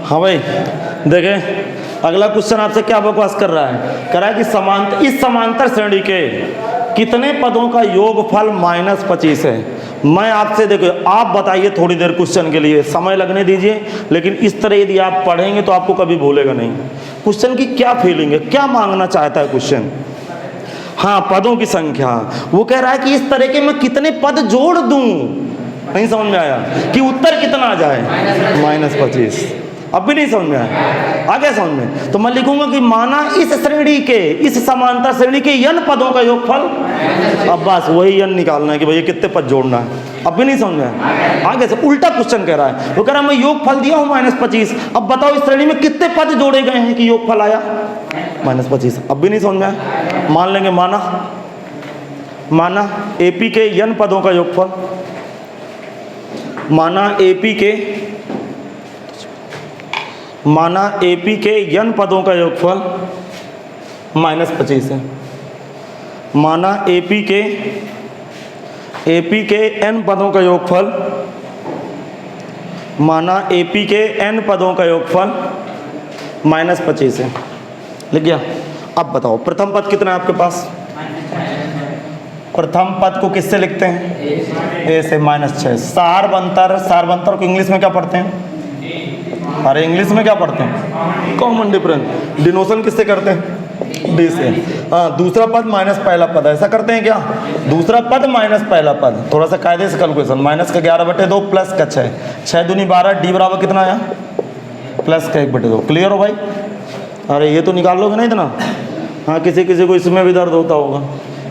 हाँ भाई, देखें अगला क्वेश्चन आपसे क्या बकवास कर रहा है, कह रहा है कि इस समांतर श्रेणी के कितने पदों का योगफल -25 है। मैं आपसे, देखो आप बताइए, थोड़ी देर क्वेश्चन के लिए समय लगने दीजिए, लेकिन इस तरह यदि आप पढ़ेंगे तो आपको कभी भूलेगा नहीं। क्वेश्चन की क्या फीलिंग है, क्या मांगना चाहता है क्वेश्चन? हाँ, पदों की संख्या। वो कह रहा है कि इस तरह के मैं कितने पद जोड़ दूं। नहीं समझ में आया कि उत्तर कितना आ जाए? -25। अब भी नहीं समझ में आया? आ गया समझ में? तो मैं लिखूंगा कि माना इस श्रेणी के, इस समांतर श्रेणी के n पदों का योगफल। अब बस वही n निकालना है कि भैया कितने पद जोड़ना है। अब भी नहीं समझ में आया? आगे से उल्टा क्वेश्चन कह रहा है। वो कह रहा है मैं योगफल दिया हूं -25, अब बताओ इस श्रेणी में कितने पद जोड़े गए हैं कि योगफल आया -25। अब भी नहीं समझ में आया? मान लेंगे माना AP के n पदों का योगफल, माना AP के n पदों का योगफल -25 है। माना AP के n पदों का योगफल, माना AP के n पदों का योगफल -25 है। लिख गया? अब बताओ प्रथम पद कितना है आपके पास? प्रथम पद को किससे लिखते हैं? A से -6। सारवंतर को इंग्लिश में क्या पढ़ते हैं? अरे इंग्लिश में क्या पढ़ते हैं? Common difference. डिनोशन किससे करते हैं? D से। हाँ, दूसरा पद माइनस पहला पद, ऐसा करते हैं क्या? दूसरा पद माइनस पहला पद। थोड़ा सा कायदे से कैलकुलेशन, -11/2 प्लस का 6, 6 दूनी 12, D बराबर कितना आया? प्लस का 1/2। क्लियर हो भाई? अरे ये तो निकाल लोगे ना इतना? हाँ, किसी को इसमें भी दर्द होता होगा।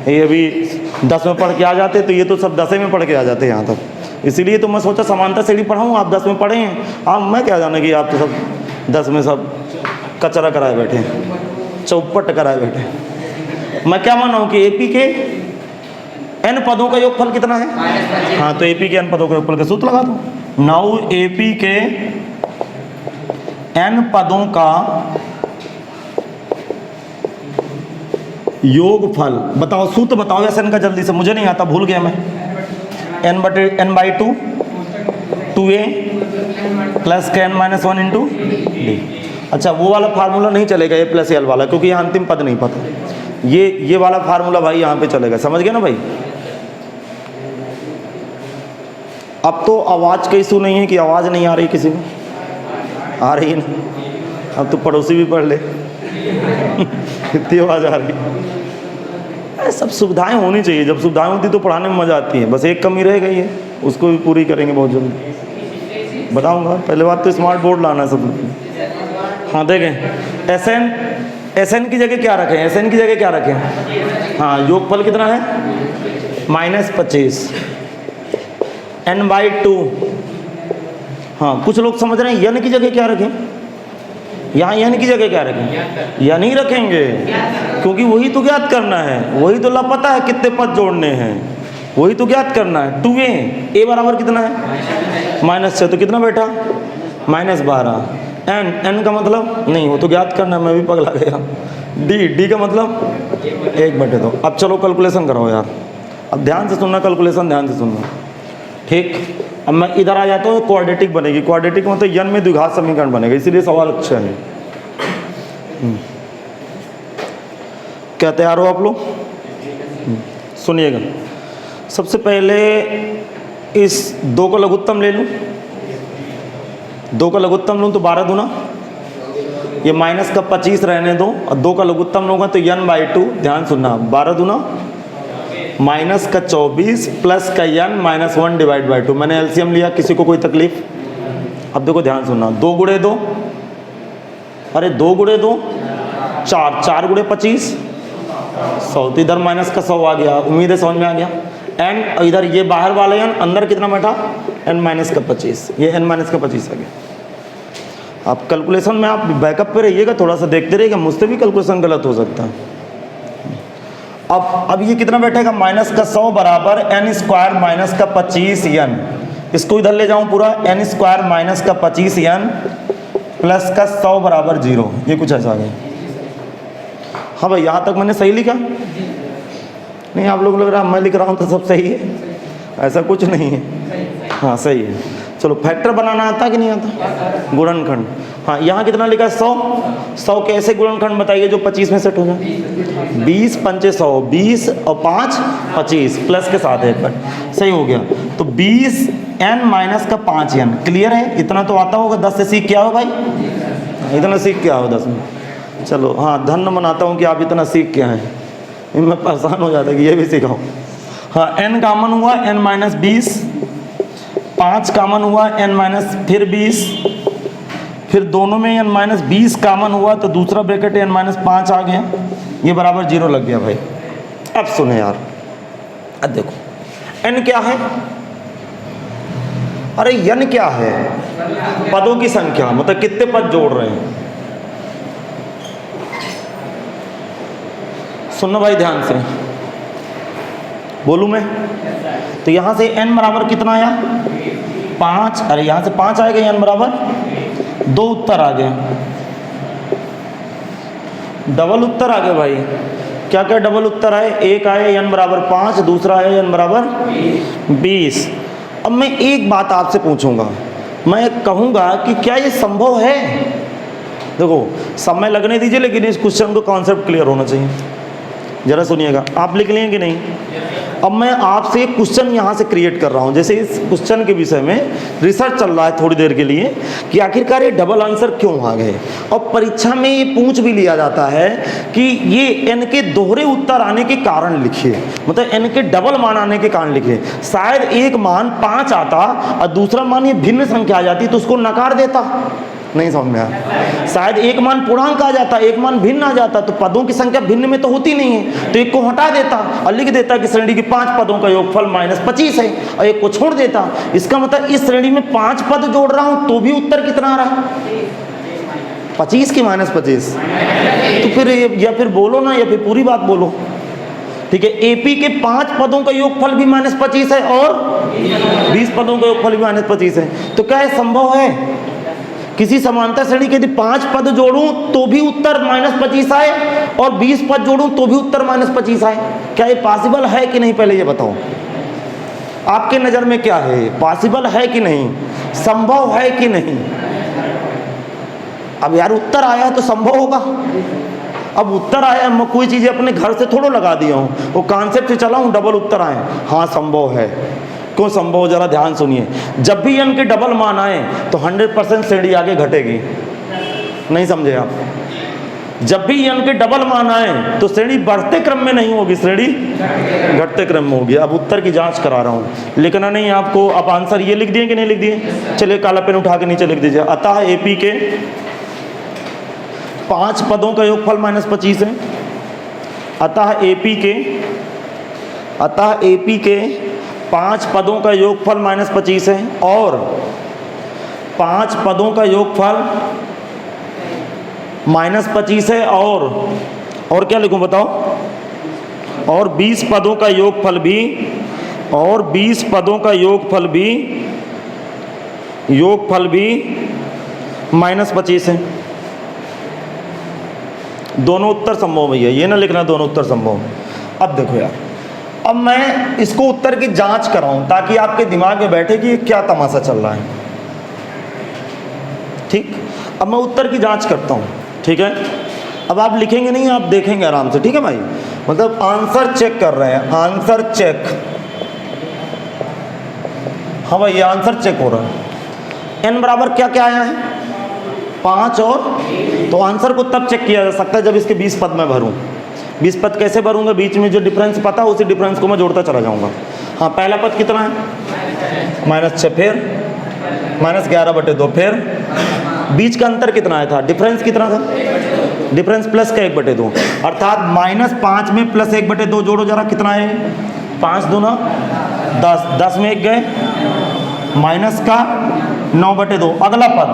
ये अभी 10 में पढ़ के आ जाते, तो ये तो सब 10 में पढ़ के आ जाते हैं यहाँ तक। इसीलिए तो मैं सोचा समांतर श्रेणी पढ़ाऊँ, आप 10 में पढ़े हैं। हाँ, मैं क्या जाने कि आप तो सब 10 में सब कचरा कराए बैठे हैं, चौपट कराए बैठे हैं। मैं क्या माना हूँ कि AP के n पदों का योगफल कितना है? हाँ, तो AP के n पदों का योगफल का सूत्र लगा दो। नाउ AP के n पदों का योगफल बताओ, सूत्र बताओ ऐसे n का, जल्दी से, मुझे नहीं आता, भूल गया मैं। n/2 2a प्लस के n-1 इंटू d। अच्छा, वो वाला फार्मूला नहीं चलेगा A + L वाला, क्योंकि यहाँ अंतिम पद नहीं पता। ये वाला फार्मूला भाई यहाँ पे चलेगा, समझ गए ना भाई? अब तो आवाज़ का इशू नहीं है कि आवाज़ नहीं आ रही, किसी में आ रही है ना? अब तो पड़ोसी भी पढ़ ले इतनी आवाज़ आ रही। सब सुविधाएं होनी चाहिए, जब सुविधाएं होती तो पढ़ाने में मज़ा आती है। बस एक कमी रह गई है, उसको भी पूरी करेंगे बहुत जल्दी, बताऊंगा। पहले बात तो स्मार्ट बोर्ड लाना है सब। हाँ देखें, SN की जगह क्या रखें? SN की जगह क्या रखें? हाँ, योगफल कितना है? -25 n/2। हाँ, कुछ लोग समझ रहे हैं n की जगह क्या रखें? यहाँ n की जगह क्या रखें? या नहीं रखेंगे, क्योंकि वही तो ज्ञात करना है, वही तो लापता है कितने पद जोड़ने हैं, वही तो ज्ञात करना है। 2a, a बराबर कितना है? -6, तो कितना बैठा? -12। n का मतलब नहीं, वो तो ज्ञात करना है, मैं भी पगला गया। d का मतलब 1/2। अब चलो कैलकुलेशन करो यार, अब ध्यान से सुनना, कैलकुलेशन ध्यान से सुनना, ठीक? अब मैं इधर आ जाता हूँ, क्वाड्रेटिक बनेगी। क्वाड्रेटिक मतलब n में द्विघात समीकरण बनेगा, इसीलिए सवाल अच्छा है। क्या तैयार हो आप लोग? सुनिएगा, सबसे पहले इस 2 को लघुत्तम ले लूँ, 2 का लघुत्तम लूँ तो 12 दूना, ये माइनस का 25 रहने दो, और 2 का लघुत्तम लूँगा तो n/2। ध्यान सुनना, 12 दूना माइनस का 24 प्लस का n-1/2। मैंने LCM लिया, किसी को कोई तकलीफ? अब देखो ध्यान सुनना, 2 गुणे 2, अरे 2 गुणे 2 4, 4 गुणे 25 100, तो इधर माइनस का 100 आ गया। उम्मीद है समझ में आ गया। n इधर ये बाहर वाले n, अंदर कितना बैठा? n-25, ये n-25 आ गया। आप कैलकुलेशन में आप बैकअप पे रहिएगा, थोड़ा सा देखते रहिएगा, मुझसे भी कैलकुलेशन गलत हो सकता है। अब ये कितना बैठेगा? -100 बराबर n² माइनस का 25n। इसको इधर ले जाऊं पूरा, n² माइनस का 25n प्लस का 100 बराबर 0। ये कुछ ऐसा आ गया। हाँ भाई, यहाँ तक मैंने सही लिखा? नहीं आप लोग लग रहा है मैं लिख रहा हूँ तो सब सही है, ऐसा कुछ नहीं है। हाँ सही है। चलो फैक्टर बनाना आता कि नहीं आता? गुणनखंड। हाँ यहाँ कितना लिखा है? 100। 100 कैसे गुणनखंड बताइए जो 25 में सेट हो जाए? 20 पंचे 100, 20 और 5 25 प्लस के साथ है पर सही हो गया। तो 20 n माइनस का 5 n क्लियर है? इतना तो आता होगा, 10 से सीख के आओ भाई, इतना सीख के आओ 10 में। चलो हाँ धन्य मनाता हूँ कि आप इतना सीख के आए, मैं परेशान हो जाता कि ये भी सीखाओ। हाँ n कॉमन हुआ n माइनस 20, 5 कॉमन हुआ n माइनस फिर 20, फिर दोनों में n माइनस 20 कॉमन हुआ तो दूसरा ब्रैकेट n माइनस 5 आ गया, ये बराबर 0 लग गया भाई। अब सुने यार, अब देखो n क्या है? अरे n क्या है? पदों की संख्या, मतलब कितने पद जोड़ रहे हैं। सुनना भाई ध्यान से, बोलूं मैं? तो यहां से n बराबर कितना आया? 5। अरे यहां से 5 आएगा, n बराबर 2 उत्तर आ गए, डबल उत्तर आ गए भाई। क्या क्या डबल उत्तर आए? एक आए n बराबर 5, दूसरा आया n बराबर 20। अब मैं एक बात आपसे पूछूंगा, मैं कहूंगा कि क्या ये संभव है? देखो समय लगने दीजिए, लेकिन इस क्वेश्चन को कॉन्सेप्ट क्लियर होना चाहिए। जरा सुनिएगा, आप लिख लेंगे कि नहीं? अब मैं आपसे एक क्वेश्चन यहाँ से क्रिएट कर रहा हूँ, जैसे इस क्वेश्चन के विषय में रिसर्च चल रहा है थोड़ी देर के लिए कि आखिरकार ये डबल आंसर क्यों आ गए, और परीक्षा में ये पूछ भी लिया जाता है कि ये n के दोहरे उत्तर आने के कारण लिखिए, मतलब n के डबल मान आने के कारण लिखिए। शायद एक मान 5 आता और दूसरा मान ये भिन्न संख्या आ जाती तो उसको नकार देता, नहीं समझ में आया। शायद एक मान पूर्णांक आ जाता, एक मान भिन्न आ जाता, तो पदों की संख्या भिन्न में तो होती नहीं है, तो एक को हटा देता और लिख देता कि श्रेणी के 5 पदों का योगफल माइनस 25 है, और एक को छोड़ देता। इसका मतलब इस श्रेणी में 5 पद जोड़ रहा हूं तो भी उत्तर कितना आ रहा है? 25 की माइनस 25। तो फिर या फिर बोलो ना, या फिर पूरी बात बोलो। ठीक है, एपी के 5 पदों का योगफल भी माइनस 25 है और 20 पदों का योगफल भी माइनस 25 है। तो क्या ये संभव है? किसी समांतर श्रेणी के यदि 5 पद जोड़ूं तो भी उत्तर माइनस 25 आए और 20 पद जोड़ूं तो भी उत्तर माइनस 25 आए? क्या ये पॉसिबल है कि नहीं? पहले ये बताओ, आपके नजर में क्या है? पॉसिबल है कि नहीं? संभव है कि नहीं? अब यार उत्तर आया है तो संभव होगा। अब उत्तर आया, मैं कोई चीजें अपने घर से थोड़ा लगा दिया हूं, वो कॉन्सेप्ट से चला हूं, डबल उत्तर आए। हाँ संभव है। क्यों संभव हो? जरा ध्यान सुनिए। जब भी n के डबल मान आए तो 100% श्रेणी आगे घटेगी, नहीं समझे आप? जब भी n के डबल मान आए तो श्रेणी बढ़ते क्रम में नहीं होगी, श्रेणी घटते क्रम में होगी। अब उत्तर की जांच करा रहा हूं, लिखना नहीं आपको। अब आंसर ये लिख दिए कि नहीं लिख दिए? चलिए काला पेन उठा के नीचे लिख दीजिए। अतः एपी के 5 पदों का योगफल माइनस 25 है। अतः एपी के 5 पदों का योगफल माइनस 25 है, और 5 पदों का योगफल माइनस 25 है, और क्या लिखूं बताओ? और 20 पदों का योगफल भी, और 20 पदों का योगफल भी माइनस 25 है। दोनों उत्तर संभव भैया, ये ना लिखना दोनों उत्तर संभव। अब देखो यार, अब मैं इसको उत्तर की जांच कराऊं ताकि आपके दिमाग में बैठे कि ये क्या तमाशा चल रहा है। ठीक, अब मैं उत्तर की जांच करता हूं। ठीक है, अब आप लिखेंगे नहीं, आप देखेंगे आराम से। ठीक है भाई, मतलब आंसर चेक कर रहे हैं, आंसर चेक। हाँ भाई, ये आंसर चेक हो रहा है। n बराबर क्या क्या आया है? 5 और, तो आंसर को तब चेक किया जा सकता है जब इसके 20 पद में भरूं। 20 पद कैसे भरूंगा? बीच में जो डिफरेंस पता है उसी डिफरेंस को मैं जोड़ता चला जाऊंगा। हाँ, पहला पद कितना है? -6, फिर -11/2, फिर बीच का अंतर कितना आया था? डिफरेंस कितना था? डिफरेंस प्लस का 1/2, अर्थात -5 में प्लस 1/2 जोड़ो जरा, कितना है? 5 दूना 10, 10 में 1 गए, माइनस का 9/2। अगला पद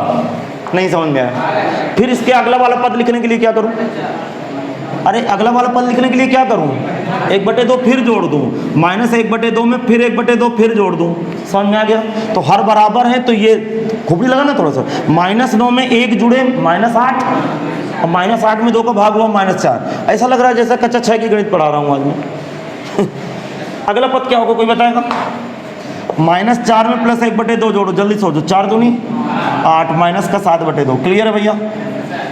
नहीं समझ में आया। फिर इसके अगला वाला पद लिखने के लिए क्या करूं? अरे अगला वाला पद लिखने के लिए क्या करूं? 1/2 फिर जोड़ दूं, -1/2 में फिर 1/2 फिर जोड़ दूं। समझ में आ गया? तो हर बराबर है, तो ये खूबी लगा ना थोड़ा सा। -9 में 1 जुड़े -8, और -8 में 2 का भाग हुआ -4। ऐसा लग रहा है जैसा कक्षा 6 की गणित पढ़ा रहा हूँ आज मैं। अगला पद क्या होगा, कोई बताएगा? -4 में +1/2 जोड़ो, जल्दी सोचो। 4 दूनी 8, माइनस का 7/2। क्लियर है भैया?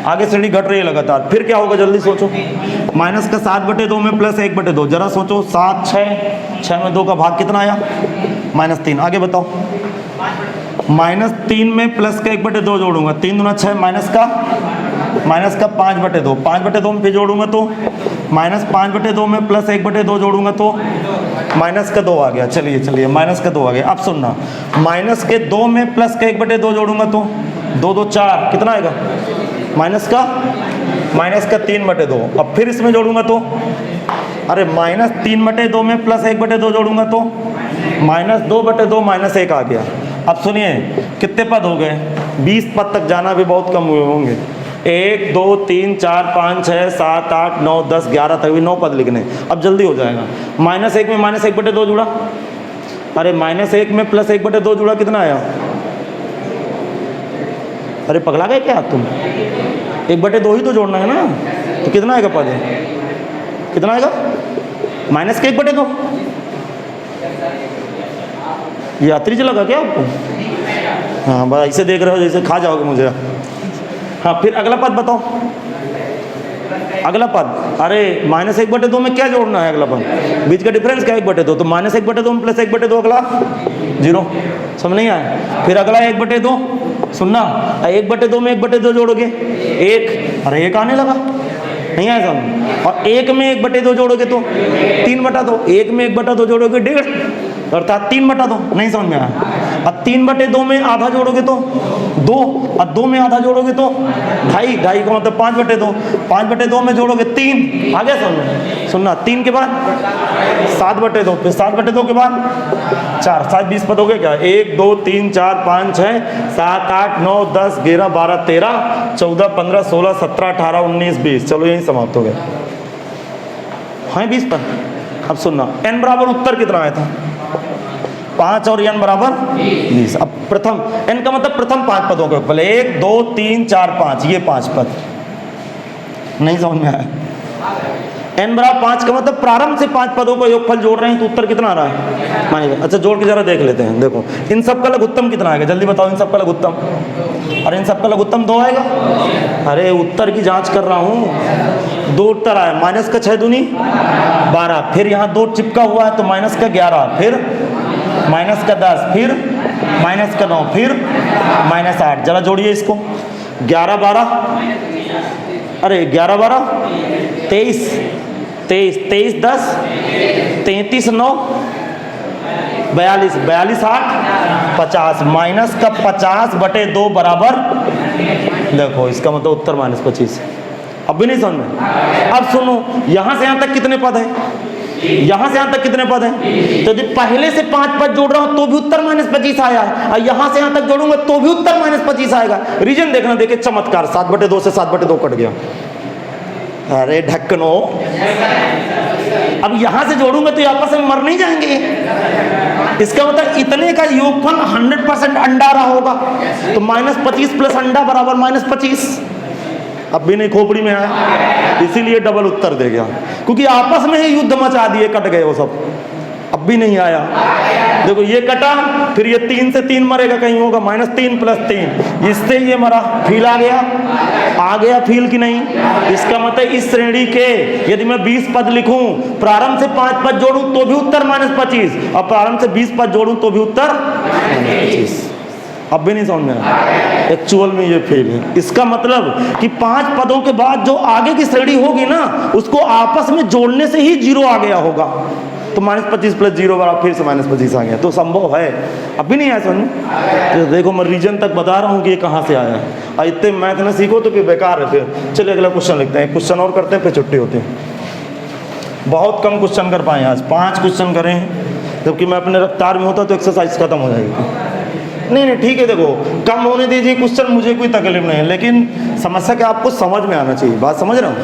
आगे श्रेणी घट रही है लगातार। फिर क्या होगा, जल्दी सोचो। माइनस का 7/2 में +1/2, जरा सोचो। 7 6 में 2 का भाग कितना आया? -3। आगे बताओ। -3 में प्लस का 1/2 जोड़ूंगा, 3 दूना 6, माइनस का 5/2, 5/2 में फिर जोड़ूंगा तो -5/2 में +1/2 जोड़ूंगा तो माइनस का 2 आ गया। चलिए माइनस का 2 आ गया। अब सुनना, माइनस के 2 में प्लस का 1/2 जोड़ूंगा तो 2 2 4 कितना आएगा? माइनस का 3/2। अब फिर इसमें जोड़ूंगा तो, अरे -3/2 में +1/2 जोड़ूंगा तो -2/2 -1 आ गया। अब सुनिए कितने पद हो गए? 20 पद तक जाना भी बहुत कम हुए होंगे। 1 2 3 4 5 6 7 8 9 10 11 तक भी 9 पद लिखने। अब जल्दी हो जाएगा। -1 में -1/2 जुड़ा, अरे -1 में +1/2 जुड़ा, कितना आया? अरे पगला गए क्या तुम? 1/2 ही तो जोड़ना है ना, तो कितना आएगा पद? कितना आएगा? -1/2। ये अतिरिक्त लगा क्या आपको? हाँ बस ऐसे देख रहे हो जैसे खा जाओगे मुझे। हाँ फिर अगला पद बताओ। अगला पद, अरे -1/2 में क्या जोड़ना है? अगला पद बीच का डिफरेंस क्या है? 1/2। तो -1/2 में +1/2, अगला 0। समझ नहीं आया? फिर अगला 1/2, सुनना, 1/2 में 1/2 जोड़ोगे 1, अरे 1 आने लगा, नहीं आया समझ? और 1 में 1/2 जोड़ोगे तो 3/2, 1 में 1/2 जोड़ोगे 1.5, अर्थात 3/2। नहीं समझ में आया? अब 3/2 में आधा जोड़ोगे तो 2, और 2 में आधा जोड़ोगे तो 2.5, 2.5 का मतलब 5/2, 5/2 में जोड़ोगे 3, आ गया समझ में? सुनना, 3 के बाद 7/2, फिर 7/2 के बाद 4, 7 20 पद हो गए क्या? 1 2 3 4 5 6 7 8 9 10 11 12 13 14 15 16 17 18 19 20। चलो यही समाप्त हो गया। हाँ 20 पद। अब सुनना, n बराबर उत्तर कितना आया था? 5 और n बराबर 20। अब प्रथम n का मतलब प्रथम 5 पदों के पहले 1 2 3 4 5, ये 5 पद। नहीं समझ में आया? n बराबर 5 का मतलब प्रारंभ से 5 पदों का योगफल जोड़ रहे हैं तो उत्तर कितना आ रहा है? मानिए। अच्छा जोड़ के जरा देख लेते हैं। देखो इन सब का लघुत्तम कितना आएगा, जल्दी बताओ। इन सब का लघुत्तम, अरे इन सब का लघुत्तम 2 आएगा। अरे उत्तर की जांच कर रहा हूँ। 2 उत्तर आया। माइनस का 6 दूनी 12, फिर यहाँ 2 चिपका हुआ है तो माइनस का 11, फिर माइनस का 10, फिर माइनस का 9, फिर -8। जरा जोड़िए इसको। 11 12, अरे 11 12 23 23 23 10 33 9 42 42 8 50, माइनस का 50/2 बराबर, देखो इसका मतलब उत्तर -25। अब भी नहीं समझ में? अब सुनो, यहां से यहां तक कितने पद है? यहां से यहां तक कितने पद हैं? तो यदि पहले से 5 पद जोड़ रहा हूं तो भी उत्तर -25 आया है, और यहां से यहां तक जोड़ूंगा तो भी उत्तर -25 आएगा। रीजन देखना, देखे चमत्कार। 7/2 से 7/2 कट गया। अरे ढक्कनो, अब यहां से जोड़ूंगा तो आपस में मर नहीं जाएंगे। इसका मतलब इतने का योगफल 100% अंडा रहा होगा, तो -25 प्लस अंडा बराबर -25। अब भी नहीं खोपड़ी में आया, इसीलिए डबल उत्तर दे गया, क्योंकि आपस में ही युद्ध मचा दिए, कट गए वो सब। अब भी नहीं आया। देखो ये कटा, फिर ये 3 से 3 मरेगा, कहीं होगा -3 प्लस 3, इससे ये मरा। फील आ गया फील की नहीं? इसका मतलब इस श्रेणी के यदि मैं 20 पद लिखूं, प्रारंभ से 5 पद जोड़ूं तो भी उत्तर -25, और प्रारंभ से 20 पद जोड़ूं तो भी उत्तर -25। अब भी नहीं समझ में आया? एक्चुअल में ये फेल है। इसका मतलब कि 5 पदों के बाद जो आगे की श्रेणी होगी ना, उसको आपस में जोड़ने से ही 0 आ गया होगा, तो -25 प्लस 0 बराबर फिर से -25 आ गया, तो संभव है। अब भी नहीं आया समझ? तो देखो मैं रीजन तक बता रहा हूँ कि ये कहाँ से आया है, और इतने मैथ ना सीखो तो फिर बेकार है। फिर चलिए अगला क्वेश्चन लिखते हैं, क्वेश्चन और करते हैं, फिर छुट्टी होती है। बहुत कम क्वेश्चन कर पाए आज, 5 क्वेश्चन करें, जबकि मैं अपने रफ्तार में होता तो एक्सरसाइज खत्म हो जाएगी। नहीं ठीक है, देखो कम होने दीजिए क्वेश्चन, मुझे कोई तकलीफ नहीं है, लेकिन समस्या क्या आपको समझ में आना चाहिए। बात समझ रहा हूँ?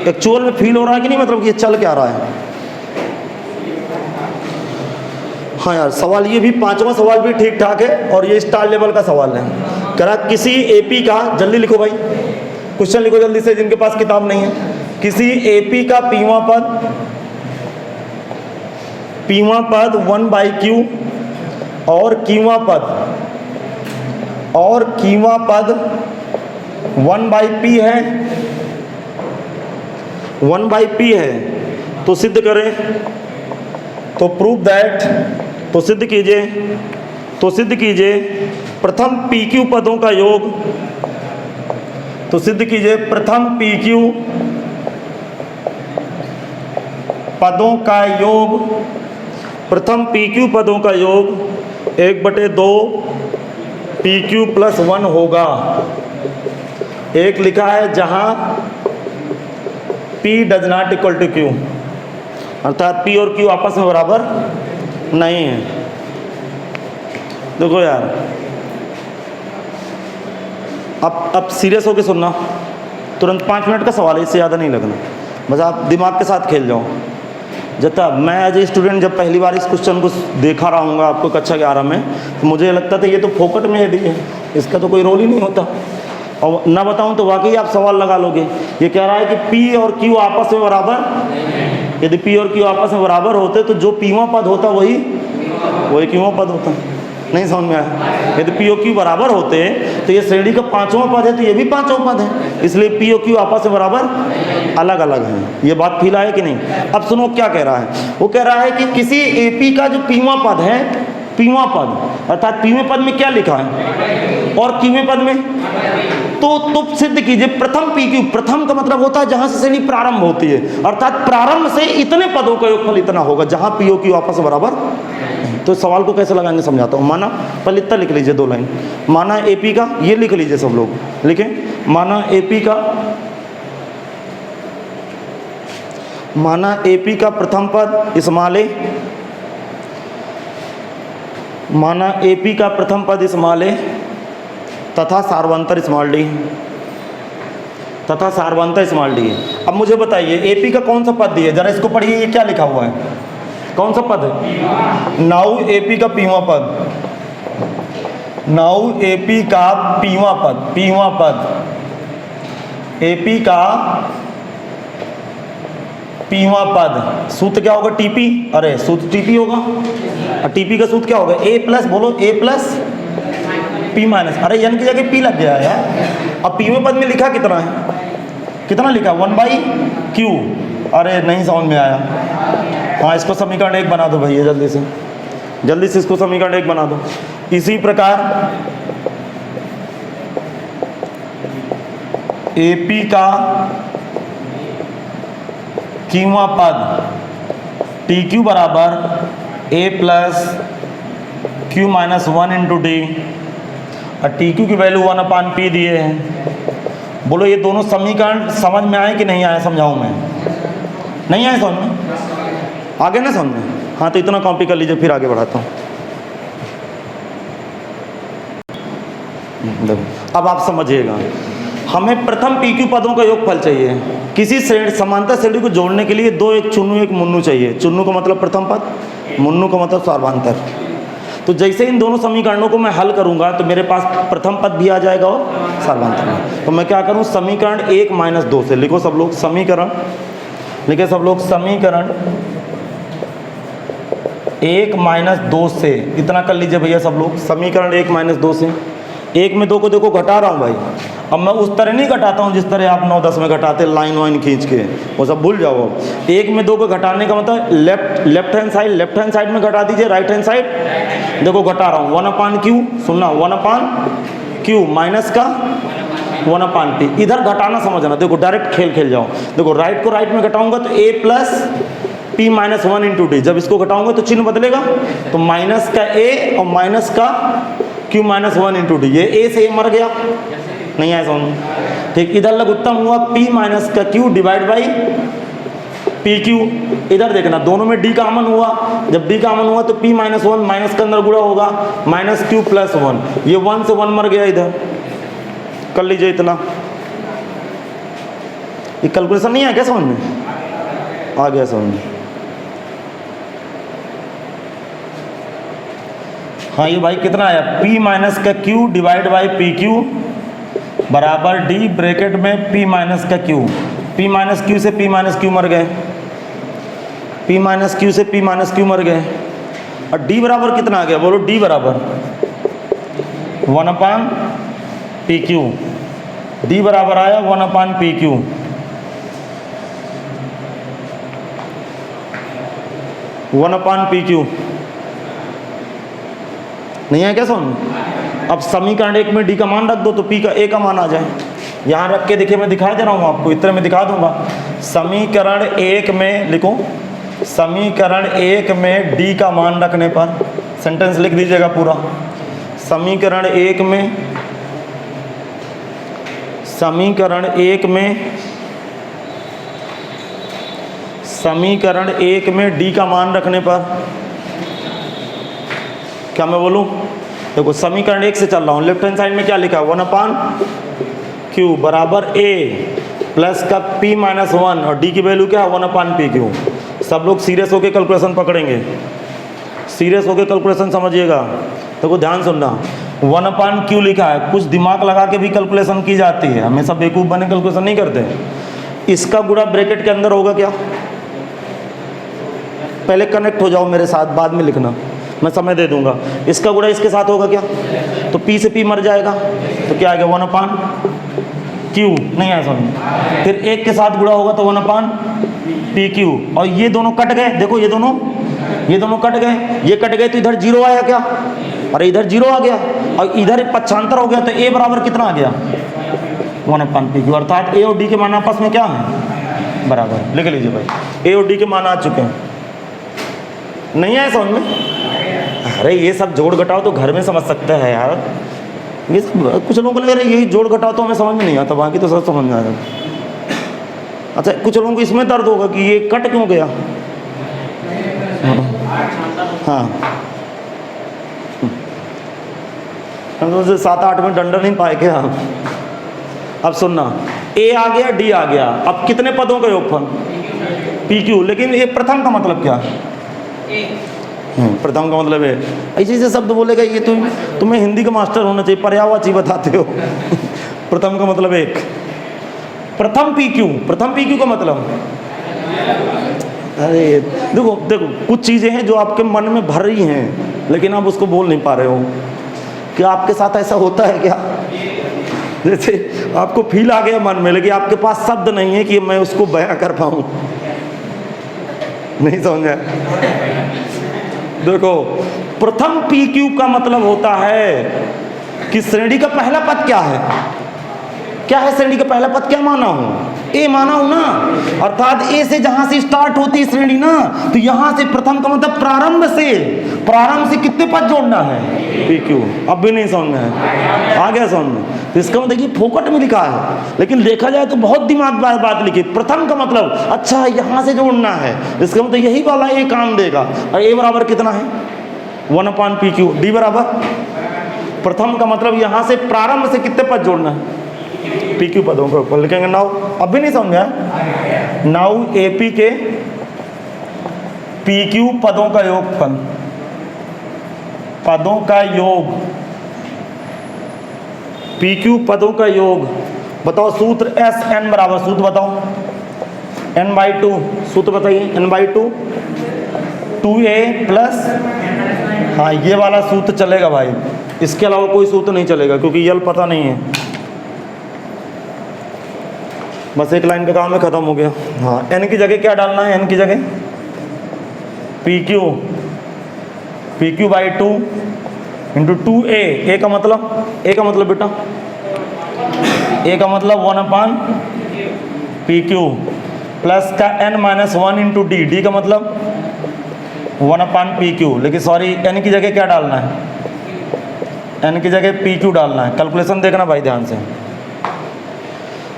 एक्चुअल में फील हो रहा है कि नहीं, मतलब कि ये चल क्या रहा है। हाँ यार, सवाल ये भी 5वां सवाल भी ठीक ठाक है, और ये स्टार लेवल का सवाल है। कह रहा किसी एपी का, जल्दी लिखो भाई, क्वेश्चन लिखो जल्दी से जिनके पास किताब नहीं है। किसी एपी का 5वां पद पीवां पद 1/q और कीवां पद 1/p है, 1/p है। तो सिद्ध करें, तो प्रूव दैट, तो सिद्ध कीजिए प्रथम PQ पदों का योग, तो सिद्ध कीजिए प्रथम PQ पदों का योग, प्रथम PQ पदों का योग 1/2 PQ + 1 होगा। एक लिखा है जहां P does not equal to Q, अर्थात P और Q आपस में बराबर नहीं है। देखो यार, अब सीरियस होकर सुनना, तुरंत 5 मिनट का सवाल है, इससे ज़्यादा नहीं लगना, बस आप दिमाग के साथ खेल जाओ। जब मैं एज ए स्टूडेंट जब पहली बार इस क्वेश्चन को देखा रहा हूँ आपको कक्षा 11 में, तो मुझे लगता था ये तो फोकट में है, इसका तो कोई रोल ही नहीं होता। और ना बताऊँ तो वाकई आप सवाल लगा लोगे। ये कह रहा है कि P और Q आपस में बराबर, यदि P और Q आपस में बराबर होते तो जो Pवां पद होता वही Qवां पद होता। नहीं समझ में आया? यदि P और Q बराबर होते तो ये श्रेणी का 5वां पद है, तो ये भी 5वां पद है, इसलिए P और Q आपस में बराबर अलग अलग हैं। ये बात फील है कि नहीं? अब सुनो क्या कह रहा है। वो कह रहा है कि किसी AP का जो Pवां पद है, Pवां पद अर्थात Pवें पद में क्या लिखा है और Qवें पद में, तो सिद्ध कीजिए प्रथम PQ, प्रथम का मतलब होता है जहां से श्रेणी प्रारंभ होती है, अर्थात प्रारंभ से इतने पदों का योगफल इतना होगा जहां P और Q आपस में बराबर। तो सवाल को कैसे लगाएंगे समझाता हूँ। माना पहले इतना लिख लीजिए 2 लाइन, माना AP का, ये लिख लीजिए सब लोग, लिखें, माना AP का प्रथम पद स्मॉल a, माना AP का प्रथम पद स्मॉल a तथा सार्वंतर स्मॉल d, अब मुझे बताइए AP का कौन सा पद दिए, जरा इसको पढ़िए, ये क्या लिखा हुआ है, कौन सा पद है? नाउ AP का Pवां पद, नाउ AP का Pवां पद, AP का Pवां पद, सूत्र क्या होगा? TP, अरे सूत्र TP होगा, और TP का सूत्र क्या होगा? A प्लस, बोलो A प्लस P माइनस, अरे n की जगह P लग गया है यार। अब Pवें पद में लिखा कितना है, कितना लिखा? 1/q, अरे नहीं समझ में आया। हाँ, इसको समीकरण 1 बना दो भैया, जल्दी से इसको समीकरण 1 बना दो। इसी प्रकार AP का Qवां पद TQ बराबर A plus Q minus 1 into D, और TQ की वैल्यू 1/P दिए हैं। बोलो ये दोनों समीकरण समझ में आए कि नहीं आए? समझाऊं मैं? नहीं आए समझ में? आगे ना समझ में? हाँ, तो इतना कॉपी कर लीजिए, फिर आगे बढ़ाता हूँ। अब आप समझिएगा, हमें प्रथम PQ पदों का योगफल चाहिए। किसी समांतर श्रेणी को जोड़ने के लिए 2 एक चुन्नू एक मुन्नू चाहिए। चुन्नू का मतलब प्रथम पद, मुन्नू का मतलब सार्वंतर। तो जैसे इन दोनों समीकरणों को मैं हल करूंगा तो मेरे पास प्रथम पद भी आ जाएगा और सार्वंतर भी। तो मैं क्या करूं, समीकरण 1 - 2 से लिखो सब लोग, समीकरण लिखे सब लोग, समीकरण 1 - 2 से, इतना कर लीजिए भैया सब लोग, समीकरण 1 - 2 से। 1 में 2 को देखो घटा रहा हूँ भाई। अब मैं उस तरह नहीं घटाता हूँ जिस तरह आप 9-10 में घटाते, लाइन वाइन खींच के, वो सब भूल जाओ। 1 में 2 को घटाने का मतलब लेफ्ट हैंड साइड में घटा दीजिए, राइट हैंड साइड देखो घटा रहा हूँ। 1/q, सुनना, 1/q माइनस का 1/p, इधर घटाना समझना। देखो डायरेक्ट खेल जाओ। देखो राइट को राइट में घटाऊंगा तो a plus p minus 1 into D, जब इसको घटाऊंगा तो चिन्ह बदलेगा, तो माइनस का a और माइनस का q माइनस 1 इंटू डी, ये a से a मर गया, नहीं आया समझ? ठीक, इधर लघुत्तम हुआ p माइनस का q डिवाइड बाई pq। इधर देखना दोनों में d कॉमन हुआ, जब d कॉमन हुआ तो p माइनस 1 माइनस के अंदर गुणा होगा, माइनस q प्लस 1, ये 1 से 1 मर गया, इधर कर लीजिए इतना। ये कैलकुलेशन नहीं है क्या समझ में? आ गया समझ में? हाँ, ये भाई कितना आया, p माइनस का q डिवाइड बाई pq बराबर d ब्रैकेट में p माइनस का q, p माइनस q से p माइनस q मर गए, P माइनस क्यू से P माइनस क्यू मर गए, और D बराबर कितना आ गया, बोलो D बराबर 1/PQ। D बराबर आया 1/PQ। PQ नहीं है क्या समझ? अब समीकरण 1 में D का मान रख दो तो P का A का मान आ जाए। यहाँ रख के देखिए, मैं दिखा दे रहा हूँ आपको, इतने में दिखा दूंगा। समीकरण 1 में लिखो, समीकरण 1 में D का मान रखने पर, सेंटेंस लिख दीजिएगा पूरा। समीकरण 1 में, समीकरण 1 में, समीकरण 1 में D का मान रखने पर क्या मैं बोलूं? देखो समीकरण 1 से चल रहा हूं, लेफ्ट हैंड साइड में क्या लिखा है, 1/Q बराबर A प्लस का P माइनस 1, और D की वैल्यू क्या है 1/PQ। सब लोग सीरियस होकर कैलकुलेशन पकड़ेंगे, सीरियस होकर कैलकुलेशन समझिएगा। देखो ध्यान सुनना, 1/Q लिखा है, कुछ दिमाग लगा के भी कैलकुलेशन की जाती है, हमेशा बेवकूफ़ बने कैलकुलेशन नहीं करते। इसका गुणा ब्रैकेट के अंदर होगा क्या? पहले कनेक्ट हो जाओ मेरे साथ, बाद में लिखना, मैं समय दे दूंगा। इसका गुणा इसके साथ होगा क्या? तो P से P मर जाएगा, तो क्या आ गया 1/Q, नहीं आया समझ। फिर 1 के साथ गुणा होगा तो 1/PQ, और ये दोनों कट गए, देखो ये दोनों कट गए, ये कट गए तो इधर 0 आया क्या? अरे इधर 0 आ गया, और इधर पक्षांतर हो गया, तो A बराबर कितना आ गया 1/PQ, अर्थात A और D के मान आपस में क्या है, बराबर। लिख लीजिए भाई, A और D के मान आ चुके हैं। नहीं आया समझ में? अरे ये सब जोड़ घटाओ तो घर में समझ सकते हैं यार, ये सब कुछ लोगों को लग रहा है यही जोड़ घटाओ तो हमें समझ में नहीं आता, बाकी तो सब समझ में आएगा। अच्छा कुछ लोगों को इसमें दर्द होगा कि ये कट क्यों गया। हाँ, हम तो 7-8 में डंडा नहीं पाए क्या? अब सुनना, A आ गया D आ गया, अब कितने पदों का योगफल PQ, लेकिन ये प्रथम का मतलब क्या है? प्रथम का मतलब है, ऐसे ऐसे शब्द बोलेगा ये, तुम्हें हिंदी का मास्टर होना चाहिए, पर्यायवाची बताते हो। प्रथम का मतलब एक, प्रथम PQ का मतलब, अरे देखो कुछ चीज़ें हैं जो आपके मन में भर रही हैं लेकिन आप उसको बोल नहीं पा रहे हो। क्या आपके साथ ऐसा होता है क्या? जैसे आपको फील आ गया मन में, लेकिन आपके पास शब्द नहीं है कि मैं उसको बयां कर पाऊँ। नहीं समझा? देखो प्रथम PQ का मतलब होता है कि श्रेणी का पहला पद क्या है, क्या है श्रेणी का पहला पद, क्या माना हूं? A माना हूं ना, अर्थात A से जहां से स्टार्ट होती है श्रेणी ना, तो यहां से प्रथम का मतलब प्रारंभ से कितने पद जोड़ना है, PQ। अब भी नहीं समझ में है, आ गया समझ में? तो इसका मतलब देखिए फोकट में लिखा है, लेकिन देखा जाए तो बहुत दिमाग बात लिखी। प्रथम का मतलब अच्छा यहां से जोड़ना है, इसका मतलब यही वाला A काम देगा। और A बराबर कितना है 1/PQ, D बराबर, प्रथम का मतलब यहां से प्रारंभ से कितने पद जोड़ना है, PQ पदों के ऊपर लिखेंगे। नाउ अब भी नहीं समझा, नाउ AP के PQ पदों का योगफल, पदों का योग, PQ पदों का योग बताओ। सूत्र SN बराबर, सूत्र बताओ, N/2, सूत्र बताइए, N/2 2A प्लस, हाँ ये वाला सूत्र चलेगा भाई, इसके अलावा कोई सूत्र नहीं चलेगा क्योंकि यल पता नहीं है। बस एक लाइन का काम है, खत्म हो गया। हाँ N की जगह क्या डालना है, N की जगह PQ/2 इंटू 2A। A का मतलब बेटा, A का मतलब 1/PQ प्लस का N-1 इंटू D का मतलब 1/PQ। लेकिन सॉरी N की जगह क्या डालना है, N की जगह PQ डालना है। कैलकुलेशन देखना भाई ध्यान से,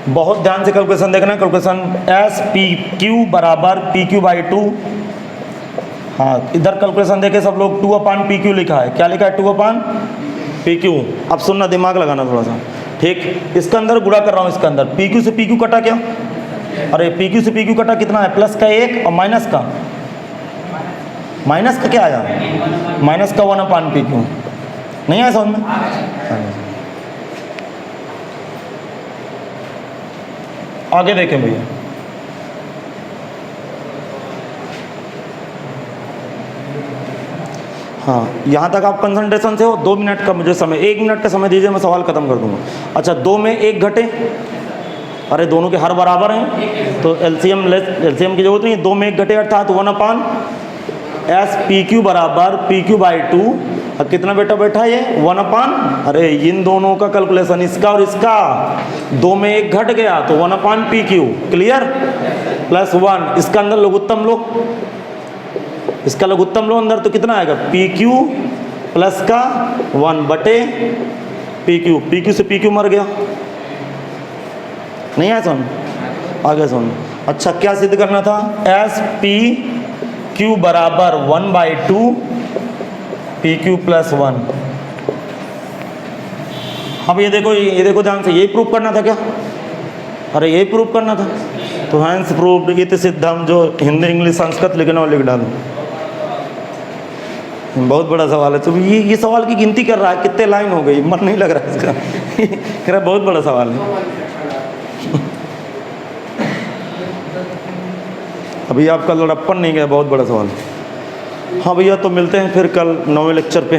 बहुत ध्यान से कैलकुलेशन देखना। कैलकुलेशन SPQ बराबर PQ/2। हाँ इधर कैलकुलेशन देखे सब लोग 2/PQ लिखा है, क्या लिखा है 2/PQ। अब सुनना, दिमाग लगाना थोड़ा सा, ठीक। इसके अंदर गुणा कर रहा हूँ, इसके अंदर PQ से PQ कटा क्या, अरे PQ से PQ कटा कितना है, प्लस का 1 और माइनस का क्या आया, माइनस का 1/PQ। नहीं आया समझ में? आगे देखें भैया, हाँ, यहाँ तक आप कंसंट्रेशन से हो। 2 मिनट का मुझे समय, 1 मिनट का समय दीजिए, मैं सवाल ख़त्म कर दूँगा। अच्छा, 2 में 1 घटे, अरे दोनों के हर बराबर हैं तो एलसीएम की जरूरत नहीं। 2 में 1 घटे अर्थात 1/s PQ बराबर PQ/2। अब कितना बेटा बैठा ये 1/, अरे इन दोनों का कैलकुलेशन, इसका और इसका, 2 में 1 घट गया तो 1/PQ, क्लियर, +1। इसका अंदर लघुत्तम लो, इसका लघुत्तम लो अंदर, तो कितना आएगा PQ प्लस का 1/PQ। PQ से PQ मर गया, नहीं आया सुन, आगे सुन। अच्छा, क्या सिद्ध करना था, SPQ बराबर 1/2 PQ + 1। अब ये देखो ध्यान से, यही प्रूव करना था क्या, अरे यही प्रूव करना था। तो हैंस प्रूव्ड इति सिद्धम, जो हिंदी इंग्लिश संस्कृत लिखना हो लिख डालो। बहुत बड़ा सवाल है, तो ये सवाल की गिनती कर रहा है, कितने लाइन हो गई, मन नहीं लग रहा है इसका। कह रहा बहुत बड़ा सवाल है। अभी आपका लड़प्पन नहीं गया, बहुत बड़ा सवाल। हाँ भैया, तो मिलते हैं फिर कल 9वें लेक्चर पे।